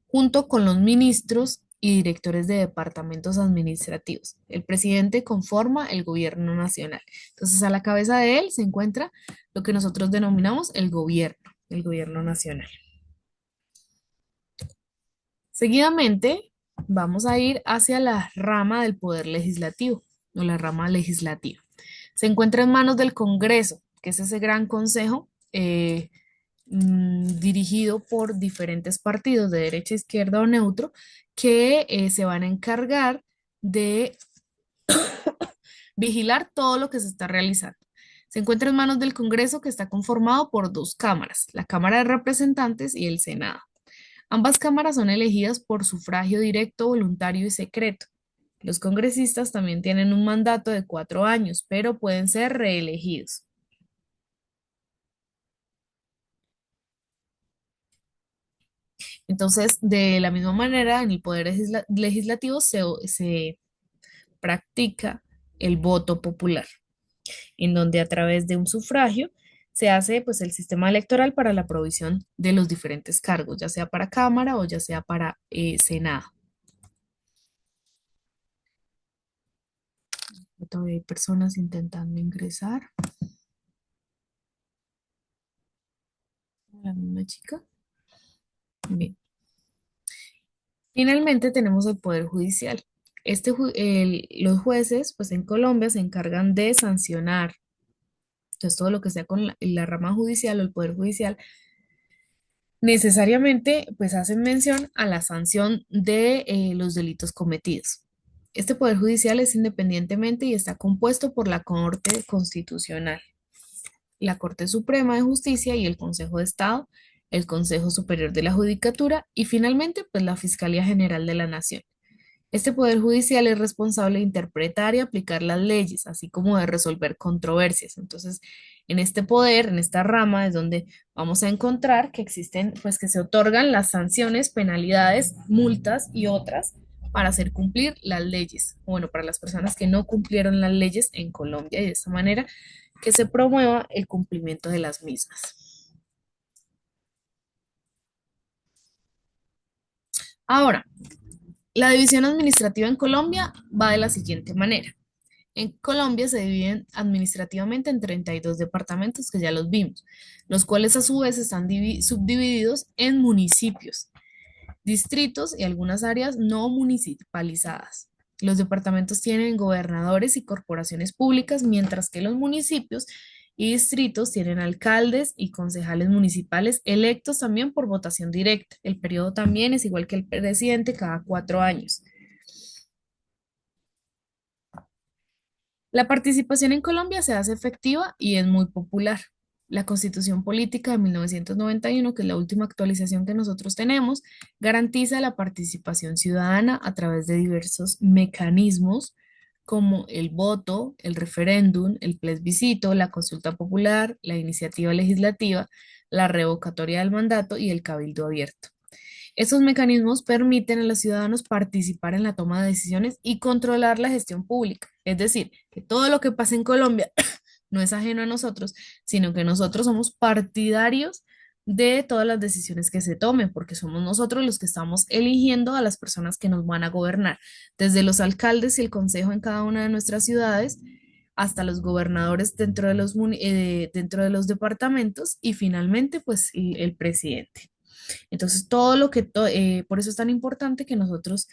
junto con los ministros y directores de departamentos administrativos. El presidente conforma el gobierno nacional. Entonces, a la cabeza de él se encuentra lo que nosotros denominamos el gobierno nacional. Seguidamente, vamos a ir hacia la rama del poder legislativo o la rama legislativa. Se encuentra en manos del Congreso, que es ese gran consejo dirigido por diferentes partidos de derecha, izquierda o neutro, que se van a encargar de vigilar todo lo que se está realizando. Se encuentra en manos del Congreso, que está conformado por 2 cámaras, la Cámara de Representantes y el Senado. Ambas cámaras son elegidas por sufragio directo, voluntario y secreto. Los congresistas también tienen un mandato de 4 años, pero pueden ser reelegidos. Entonces, de la misma manera, en el poder legislativo se practica el voto popular, en donde a través de un sufragio se hace pues el sistema electoral para la provisión de los diferentes cargos, ya sea para Cámara o ya sea para Senado. Todavía hay personas intentando ingresar. La misma chica. Bien. Finalmente tenemos el Poder Judicial. Los jueces, pues en Colombia se encargan de sancionar. Entonces, todo lo que sea con la rama judicial o el Poder Judicial, necesariamente, pues hacen mención a la sanción de los delitos cometidos. Este Poder Judicial es independientemente y está compuesto por la Corte Constitucional, la Corte Suprema de Justicia y el Consejo de Estado, el Consejo Superior de la Judicatura y finalmente, pues la Fiscalía General de la Nación. Este Poder Judicial es responsable de interpretar y aplicar las leyes, así como de resolver controversias. Entonces, en este poder, en esta rama, es donde vamos a encontrar que existen, pues que se otorgan las sanciones, penalidades, multas y otras para hacer cumplir las leyes. Bueno, para las personas que no cumplieron las leyes en Colombia y de esta manera que se promueva el cumplimiento de las mismas. Ahora, la división administrativa en Colombia va de la siguiente manera. En Colombia se dividen administrativamente en 32 departamentos que ya los vimos, los cuales a su vez están subdivididos en municipios, distritos y algunas áreas no municipalizadas. Los departamentos tienen gobernadores y corporaciones públicas, mientras que los municipios y distritos tienen alcaldes y concejales municipales electos también por votación directa. El periodo también es igual que el presidente, cada 4 años. La participación en Colombia se hace efectiva y es muy popular. La Constitución Política de 1991, que es la última actualización que nosotros tenemos, garantiza la participación ciudadana a través de diversos mecanismos como el voto, el referéndum, el plebiscito, la consulta popular, la iniciativa legislativa, la revocatoria del mandato y el cabildo abierto. Estos mecanismos permiten a los ciudadanos participar en la toma de decisiones y controlar la gestión pública. Es decir, que todo lo que pasa en Colombia no es ajeno a nosotros, sino que nosotros somos partidarios de todas las decisiones que se tomen, porque somos nosotros los que estamos eligiendo a las personas que nos van a gobernar, desde los alcaldes y el consejo en cada una de nuestras ciudades, hasta los gobernadores dentro de los departamentos y finalmente, pues, el presidente. Entonces, por eso es tan importante que nosotros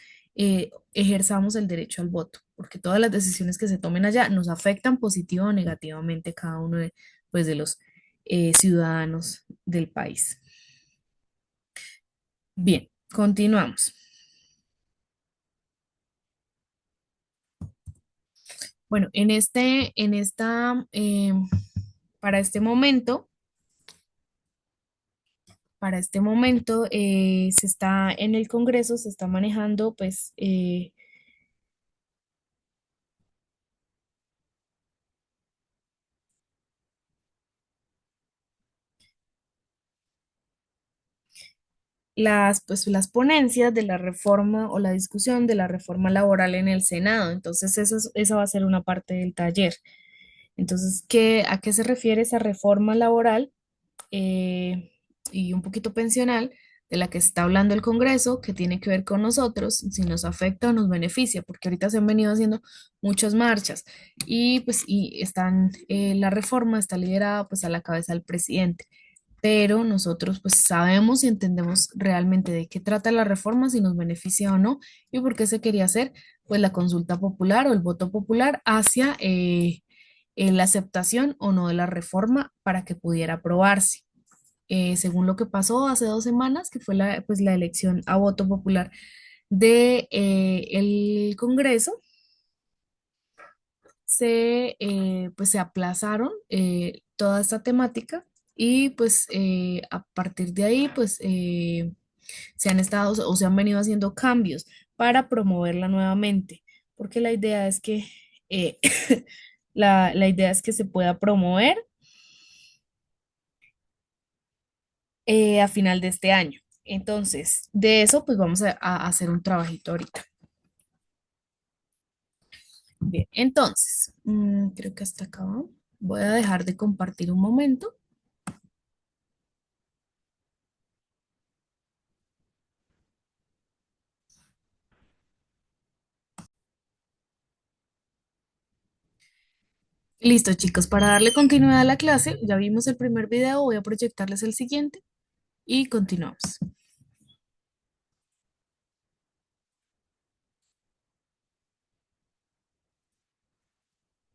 ejerzamos el derecho al voto, porque todas las decisiones que se tomen allá nos afectan positiva o negativamente cada uno pues, de los ciudadanos del país. Bien, continuamos. Bueno, para este momento, se está en el Congreso, se está manejando, pues, las ponencias de la reforma o la discusión de la reforma laboral en el Senado. Entonces, esa va a ser una parte del taller. Entonces, ¿a qué se refiere esa reforma laboral eh, y un poquito pensional de la que está hablando el Congreso, que tiene que ver con nosotros, si nos afecta o nos beneficia? Porque ahorita se han venido haciendo muchas marchas y pues la reforma está liderada pues a la cabeza del presidente, pero nosotros pues sabemos y entendemos realmente de qué trata la reforma, si nos beneficia o no, y por qué se quería hacer pues la consulta popular o el voto popular hacia la aceptación o no de la reforma para que pudiera aprobarse. Según lo que pasó hace 2 semanas, que fue pues la elección a voto popular de el Congreso, pues se aplazaron toda esta temática y pues a partir de ahí pues se han estado o se han venido haciendo cambios para promoverla nuevamente, porque la idea es que eh, la idea es que se pueda promover a final de este año. Entonces, de eso pues vamos a hacer un trabajito ahorita. Bien, entonces, creo que hasta acá. Voy a dejar de compartir un momento. Listo, chicos, para darle continuidad a la clase, ya vimos el primer video, voy a proyectarles el siguiente. y continuamos.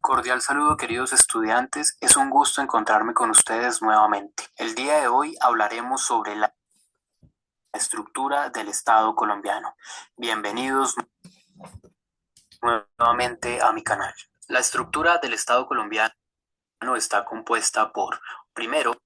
Cordial saludo, queridos estudiantes. Es un gusto encontrarme con ustedes nuevamente. El día de hoy hablaremos sobre la estructura del Estado colombiano. Bienvenidos nuevamente a mi canal. La estructura del Estado colombiano está compuesta por, primero,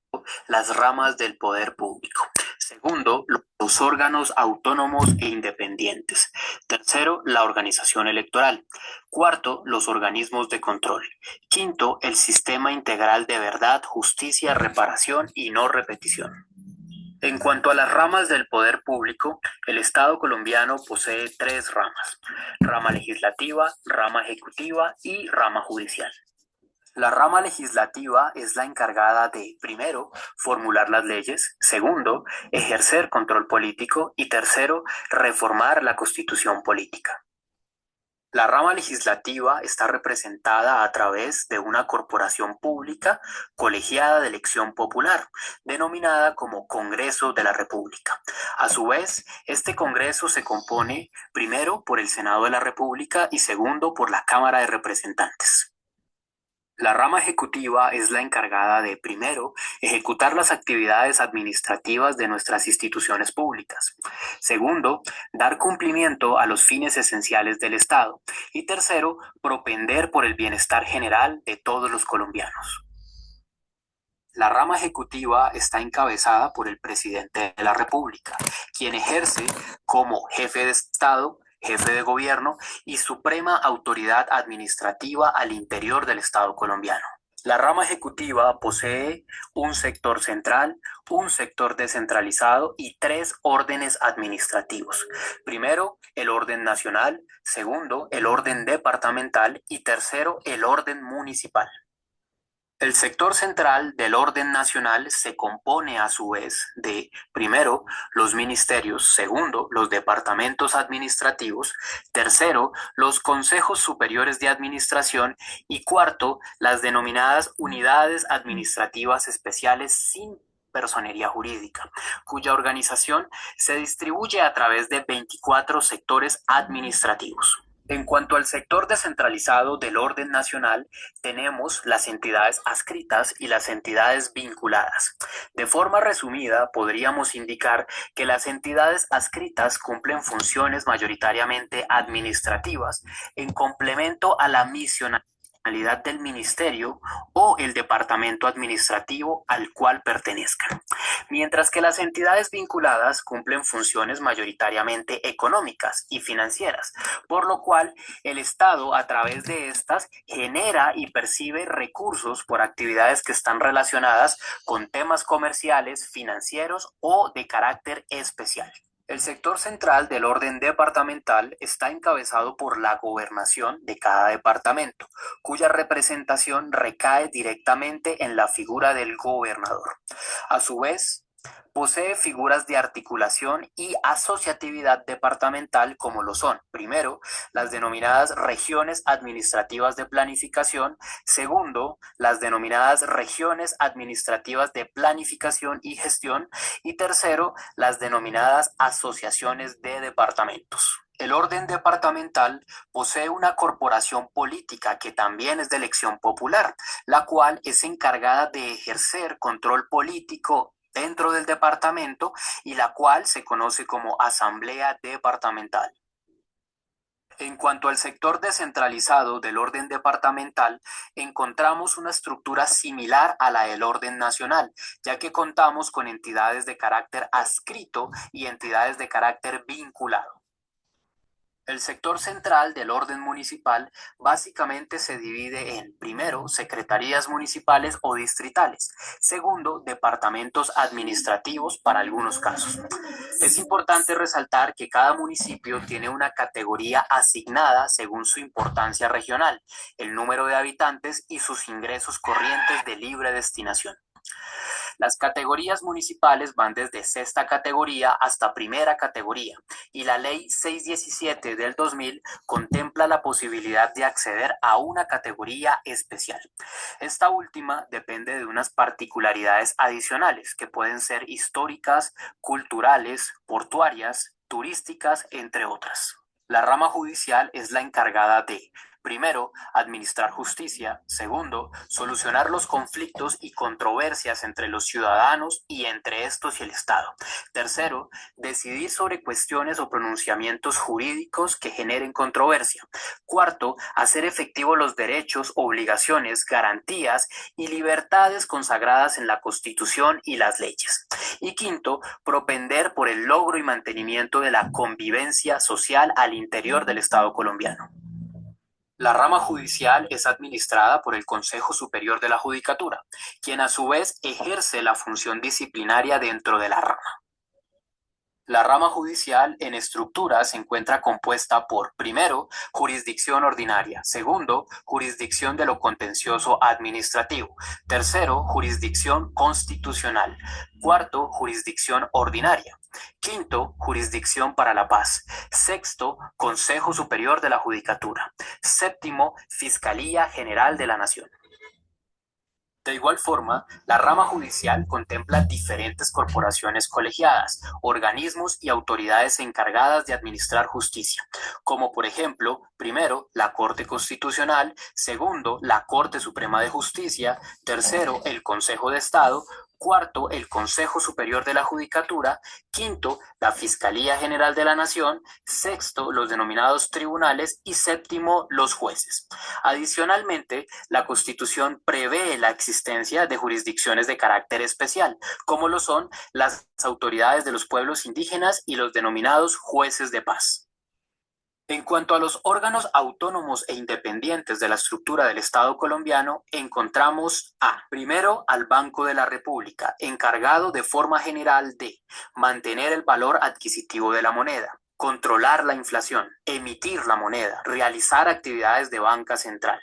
las ramas del poder público. Segundo, los órganos autónomos e independientes. Tercero, la organización electoral. Cuarto, los organismos de control. Quinto, el sistema integral de verdad, justicia, reparación y no repetición. En cuanto a las ramas del poder público, el Estado colombiano posee 3 ramas: rama legislativa, rama ejecutiva y rama judicial. La rama legislativa es la encargada de, primero, formular las leyes; segundo, ejercer control político; y tercero, reformar la constitución política. La rama legislativa está representada a través de una corporación pública colegiada de elección popular, denominada como Congreso de la República. A su vez, este Congreso se compone primero por el Senado de la República y segundo por la Cámara de Representantes. La rama ejecutiva es la encargada de, primero, ejecutar las actividades administrativas de nuestras instituciones públicas; segundo, dar cumplimiento a los fines esenciales del Estado; y tercero, propender por el bienestar general de todos los colombianos. La rama ejecutiva está encabezada por el presidente de la República, quien ejerce como jefe de Estado, jefe de gobierno y suprema autoridad administrativa al interior del Estado colombiano. La rama ejecutiva posee un sector central, un sector descentralizado y 3 órdenes administrativos. Primero, el orden nacional; segundo, el orden departamental; y tercero, el orden municipal. El sector central del orden nacional se compone a su vez de, primero, los ministerios; segundo, los departamentos administrativos; tercero, los consejos superiores de administración; y cuarto, las denominadas unidades administrativas especiales sin personería jurídica, cuya organización se distribuye a través de 24 sectores administrativos. En cuanto al sector descentralizado del orden nacional, tenemos las entidades adscritas y las entidades vinculadas. De forma resumida, podríamos indicar que las entidades adscritas cumplen funciones mayoritariamente administrativas, en complemento a la misionalidad del ministerio o el departamento administrativo al cual pertenezcan, mientras que las entidades vinculadas cumplen funciones mayoritariamente económicas y financieras, por lo cual el Estado, a través de estas, genera y percibe recursos por actividades que están relacionadas con temas comerciales, financieros o de carácter especial. El sector central del orden departamental está encabezado por la gobernación de cada departamento, cuya representación recae directamente en la figura del gobernador. A su vez, posee figuras de articulación y asociatividad departamental, como lo son, primero, las denominadas regiones administrativas de planificación; segundo, las denominadas regiones administrativas de planificación y gestión; y tercero, las denominadas asociaciones de departamentos. El orden departamental posee una corporación política que también es de elección popular, la cual es encargada de ejercer control político dentro del departamento y la cual se conoce como Asamblea Departamental. En cuanto al sector descentralizado del orden departamental, encontramos una estructura similar a la del orden nacional, ya que contamos con entidades de carácter adscrito y entidades de carácter vinculado. El sector central del orden municipal básicamente se divide en, primero, secretarías municipales o distritales; segundo, departamentos administrativos para algunos casos. Es importante resaltar que cada municipio tiene una categoría asignada según su importancia regional, el número de habitantes y sus ingresos corrientes de libre destinación. Las categorías municipales van desde sexta categoría hasta primera categoría y la Ley 617 del 2000 contempla la posibilidad de acceder a una categoría especial. Esta última depende de unas particularidades adicionales que pueden ser históricas, culturales, portuarias, turísticas, entre otras. La rama judicial es la encargada de: primero, administrar justicia; segundo, solucionar los conflictos y controversias entre los ciudadanos y entre estos y el Estado; tercero, decidir sobre cuestiones o pronunciamientos jurídicos que generen controversia; cuarto, hacer efectivos los derechos, obligaciones, garantías y libertades consagradas en la Constitución y las leyes; y quinto, propender por el logro y mantenimiento de la convivencia social al interior del Estado colombiano. La rama judicial es administrada por el Consejo Superior de la Judicatura, quien a su vez ejerce la función disciplinaria dentro de la rama. La rama judicial en estructura se encuentra compuesta por: primero, jurisdicción ordinaria; segundo, jurisdicción de lo contencioso administrativo; tercero, jurisdicción constitucional; cuarto, jurisdicción ordinaria; quinto, jurisdicción para la paz; sexto, Consejo Superior de la Judicatura; séptimo, Fiscalía General de la Nación. De igual forma, la rama judicial contempla diferentes corporaciones colegiadas, organismos y autoridades encargadas de administrar justicia, como por ejemplo, primero, la Corte Constitucional; segundo, la Corte Suprema de Justicia; tercero, el Consejo de Estado; cuarto, el Consejo Superior de la Judicatura; quinto, la Fiscalía General de la Nación; sexto, los denominados tribunales; y séptimo, los jueces. Adicionalmente, la Constitución prevé la existencia de jurisdicciones de carácter especial, como lo son las autoridades de los pueblos indígenas y los denominados jueces de paz. En cuanto a los órganos autónomos e independientes de la estructura del Estado colombiano, encontramos primero, al Banco de la República, encargado de forma general de mantener el valor adquisitivo de la moneda, controlar la inflación, emitir la moneda, realizar actividades de banca central.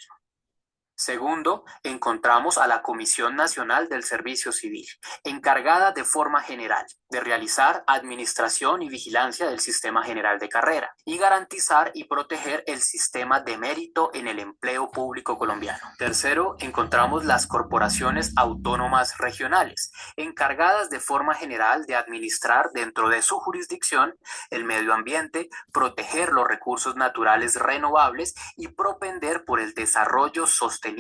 Segundo, encontramos a la Comisión Nacional del Servicio Civil, encargada de forma general de realizar administración y vigilancia del Sistema General de Carrera y garantizar y proteger el sistema de mérito en el empleo público colombiano. Tercero, encontramos las corporaciones autónomas regionales, encargadas de forma general de administrar dentro de su jurisdicción el medio ambiente, proteger los recursos naturales renovables y propender por el desarrollo sostenible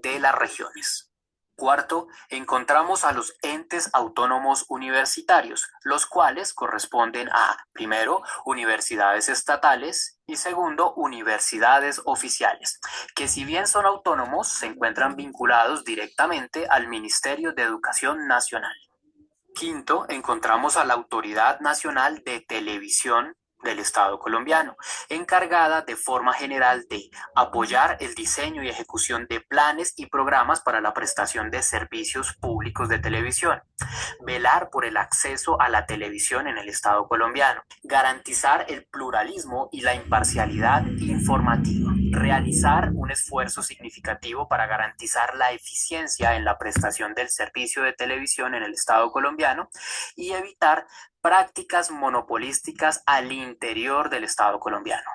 de las regiones. Cuarto, encontramos a los entes autónomos universitarios, los cuales corresponden a, primero, universidades estatales y segundo, universidades oficiales, que si bien son autónomos, se encuentran vinculados directamente al Ministerio de Educación Nacional. Quinto, encontramos a la Autoridad Nacional de Televisión del Estado colombiano, encargada de forma general de apoyar el diseño y ejecución de planes y programas para la prestación de servicios públicos de televisión, velar por el acceso a la televisión en el Estado colombiano, garantizar el pluralismo y la imparcialidad informativa, realizar un esfuerzo significativo para garantizar la eficiencia en la prestación del servicio de televisión en el Estado colombiano y evitar prácticas monopolísticas al interior del Estado colombiano.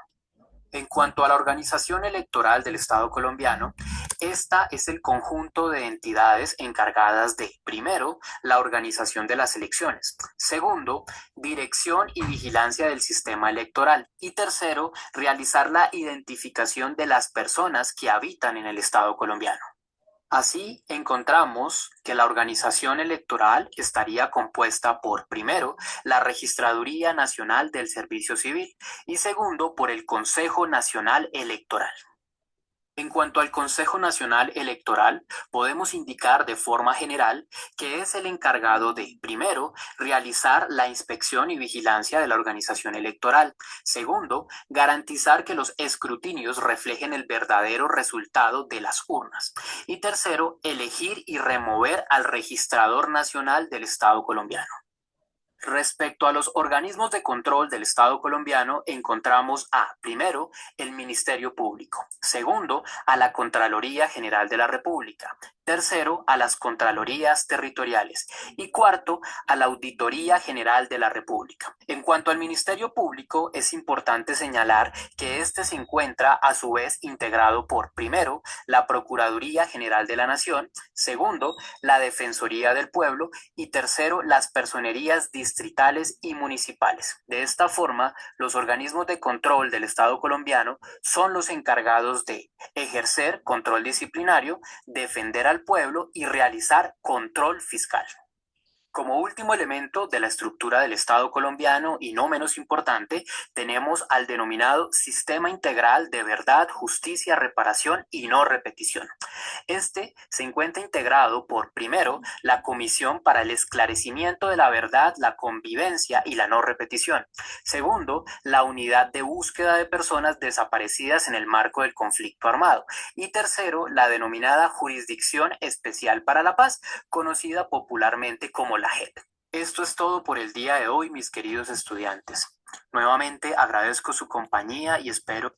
En cuanto a la organización electoral del Estado colombiano, esta es el conjunto de entidades encargadas de, primero, la organización de las elecciones; segundo, dirección y vigilancia del sistema electoral; y tercero, realizar la identificación de las personas que habitan en el Estado colombiano. Así, encontramos que la organización electoral estaría compuesta por, primero, la Registraduría Nacional del Servicio Civil y segundo, por el Consejo Nacional Electoral. En cuanto al Consejo Nacional Electoral, podemos indicar de forma general que es el encargado de, primero, realizar la inspección y vigilancia de la organización electoral; segundo, garantizar que los escrutinios reflejen el verdadero resultado de las urnas; y tercero, elegir y remover al Registrador Nacional del Estado colombiano. Respecto a los organismos de control del Estado colombiano, encontramos a, primero, el Ministerio Público; segundo, a la Contraloría General de la República; Tercero, a las Contralorías Territoriales. Y cuarto, a la Auditoría General de la República. En cuanto al Ministerio Público, es importante señalar que este se encuentra a su vez integrado por, primero, la Procuraduría General de la Nación, segundo, la Defensoría del Pueblo y tercero, las personerías distritales y municipales. De esta forma, los organismos de control del Estado colombiano son los encargados de ejercer control disciplinario, defender al pueblo y realizar control fiscal. Como último elemento de la estructura del Estado colombiano, y no menos importante, tenemos al denominado Sistema Integral de Verdad, Justicia, Reparación y No Repetición. Este se encuentra integrado por, primero, la Comisión para el Esclarecimiento de la Verdad, la Convivencia y la No Repetición. Segundo, la Unidad de Búsqueda de Personas Desaparecidas en el marco del conflicto armado. Y tercero, la denominada Jurisdicción Especial para la Paz, conocida popularmente como la JEP. Esto es todo por el día de hoy, mis queridos estudiantes. Nuevamente agradezco su compañía y espero.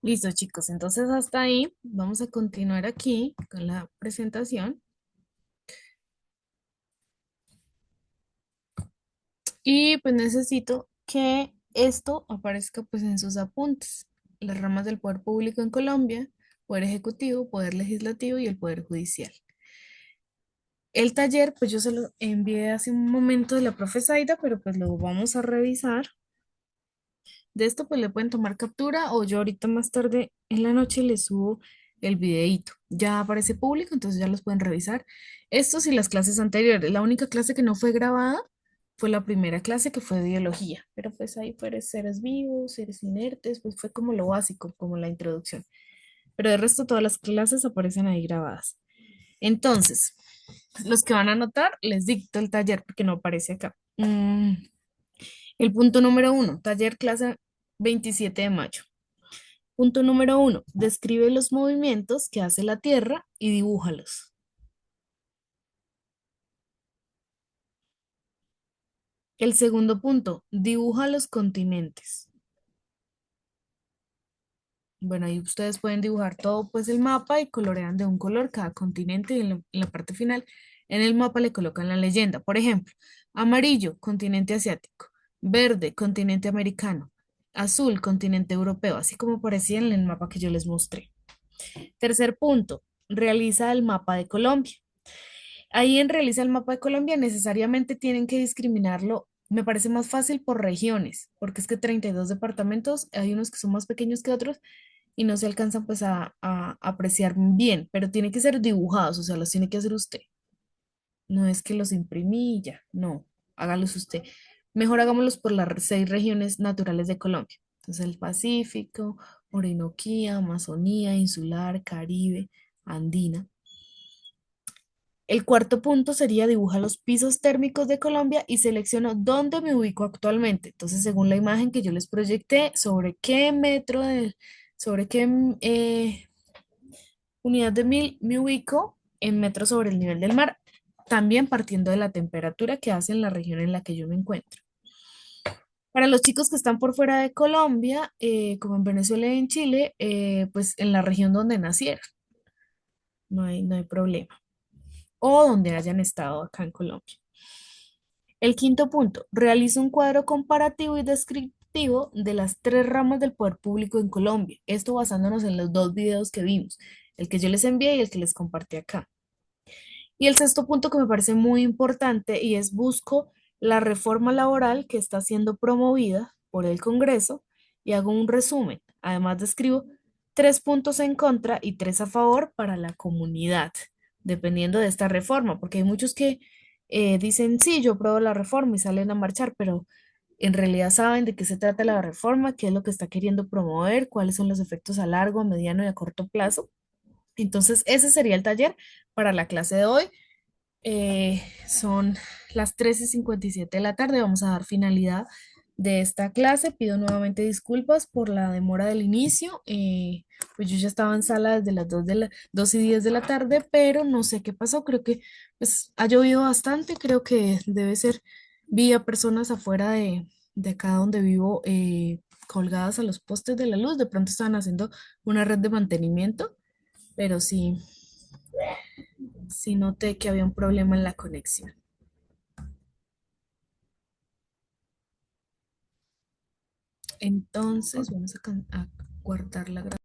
Listo, chicos. Entonces hasta ahí vamos a continuar aquí con la presentación. Y pues necesito que esto aparezca pues en sus apuntes. Las ramas del poder público en Colombia: poder ejecutivo, poder legislativo y el poder judicial. El taller, pues yo se lo envié hace un momento de la profe Zaida, pero pues lo vamos a revisar. De esto pues le pueden tomar captura o yo ahorita más tarde en la noche les subo el videíto. Ya aparece público, entonces ya los pueden revisar. Estos y las clases anteriores. La única clase que no fue grabada fue la primera clase, que fue biología, pero pues ahí fue seres vivos, seres inertes, pues fue como lo básico, como la introducción. Pero de resto todas las clases aparecen ahí grabadas. Entonces, los que van a anotar, les dicto el taller porque no aparece acá. El punto número 1, taller clase 27 de mayo. Punto número 1, describe los movimientos que hace la Tierra y dibújalos. El segundo punto, dibuja los continentes. Bueno, ahí ustedes pueden dibujar todo pues el mapa y colorean de un color cada continente, y en la parte final en el mapa le colocan la leyenda. Por ejemplo, amarillo, continente asiático; verde, continente americano; azul, continente europeo, así como aparecía en el mapa que yo les mostré. Tercer punto, realiza el mapa de Colombia. Ahí en realiza el mapa de Colombia necesariamente tienen que discriminarlo. Me parece más fácil por regiones, porque es que 32 departamentos, hay unos que son más pequeños que otros y no se alcanzan pues a apreciar bien, pero tiene que ser dibujados, o sea, los tiene que hacer usted. No es que los imprimí y ya, no, hágalos usted. Mejor hagámoslos por las 6 regiones naturales de Colombia. Entonces el Pacífico, Orinoquía, Amazonía, Insular, Caribe, Andina. El cuarto punto sería dibuja los pisos térmicos de Colombia y selecciono dónde me ubico actualmente. Entonces, según la imagen que yo les proyecté, sobre qué metro sobre qué unidad de mil me ubico en metros sobre el nivel del mar, también partiendo de la temperatura que hace en la región en la que yo me encuentro. Para los chicos que están por fuera de Colombia, como en Venezuela y en Chile, pues en la región donde nacieron, no hay problema, o donde hayan estado acá en Colombia. El quinto punto, realiza un cuadro comparativo y descriptivo de las 3 ramas del poder público en Colombia. Esto basándonos en los 2 videos que vimos, el que yo les envié y el que les compartí acá. Y el sexto punto que me parece muy importante y es busco la reforma laboral que está siendo promovida por el Congreso y hago un resumen. Además describo 3 puntos en contra y 3 a favor para la comunidad, dependiendo de esta reforma, porque hay muchos que dicen, sí, yo apruebo la reforma y salen a marchar, pero en realidad saben de qué se trata la reforma, qué es lo que está queriendo promover, cuáles son los efectos a largo, a mediano y a corto plazo. Entonces, ese sería el taller para la clase de hoy. Son las 13:57 de la tarde. Vamos a dar finalidad de esta clase. Pido nuevamente disculpas por la demora del inicio. Pues yo ya estaba en sala desde las 2:10 de la tarde, pero no sé qué pasó. Creo que pues, ha llovido bastante. Creo que debe ser vía personas afuera de acá donde vivo, colgadas a los postes de la luz. De pronto estaban haciendo una red de mantenimiento, pero sí. sí noté que había un problema en la conexión. Entonces, vamos a guardar la grabación.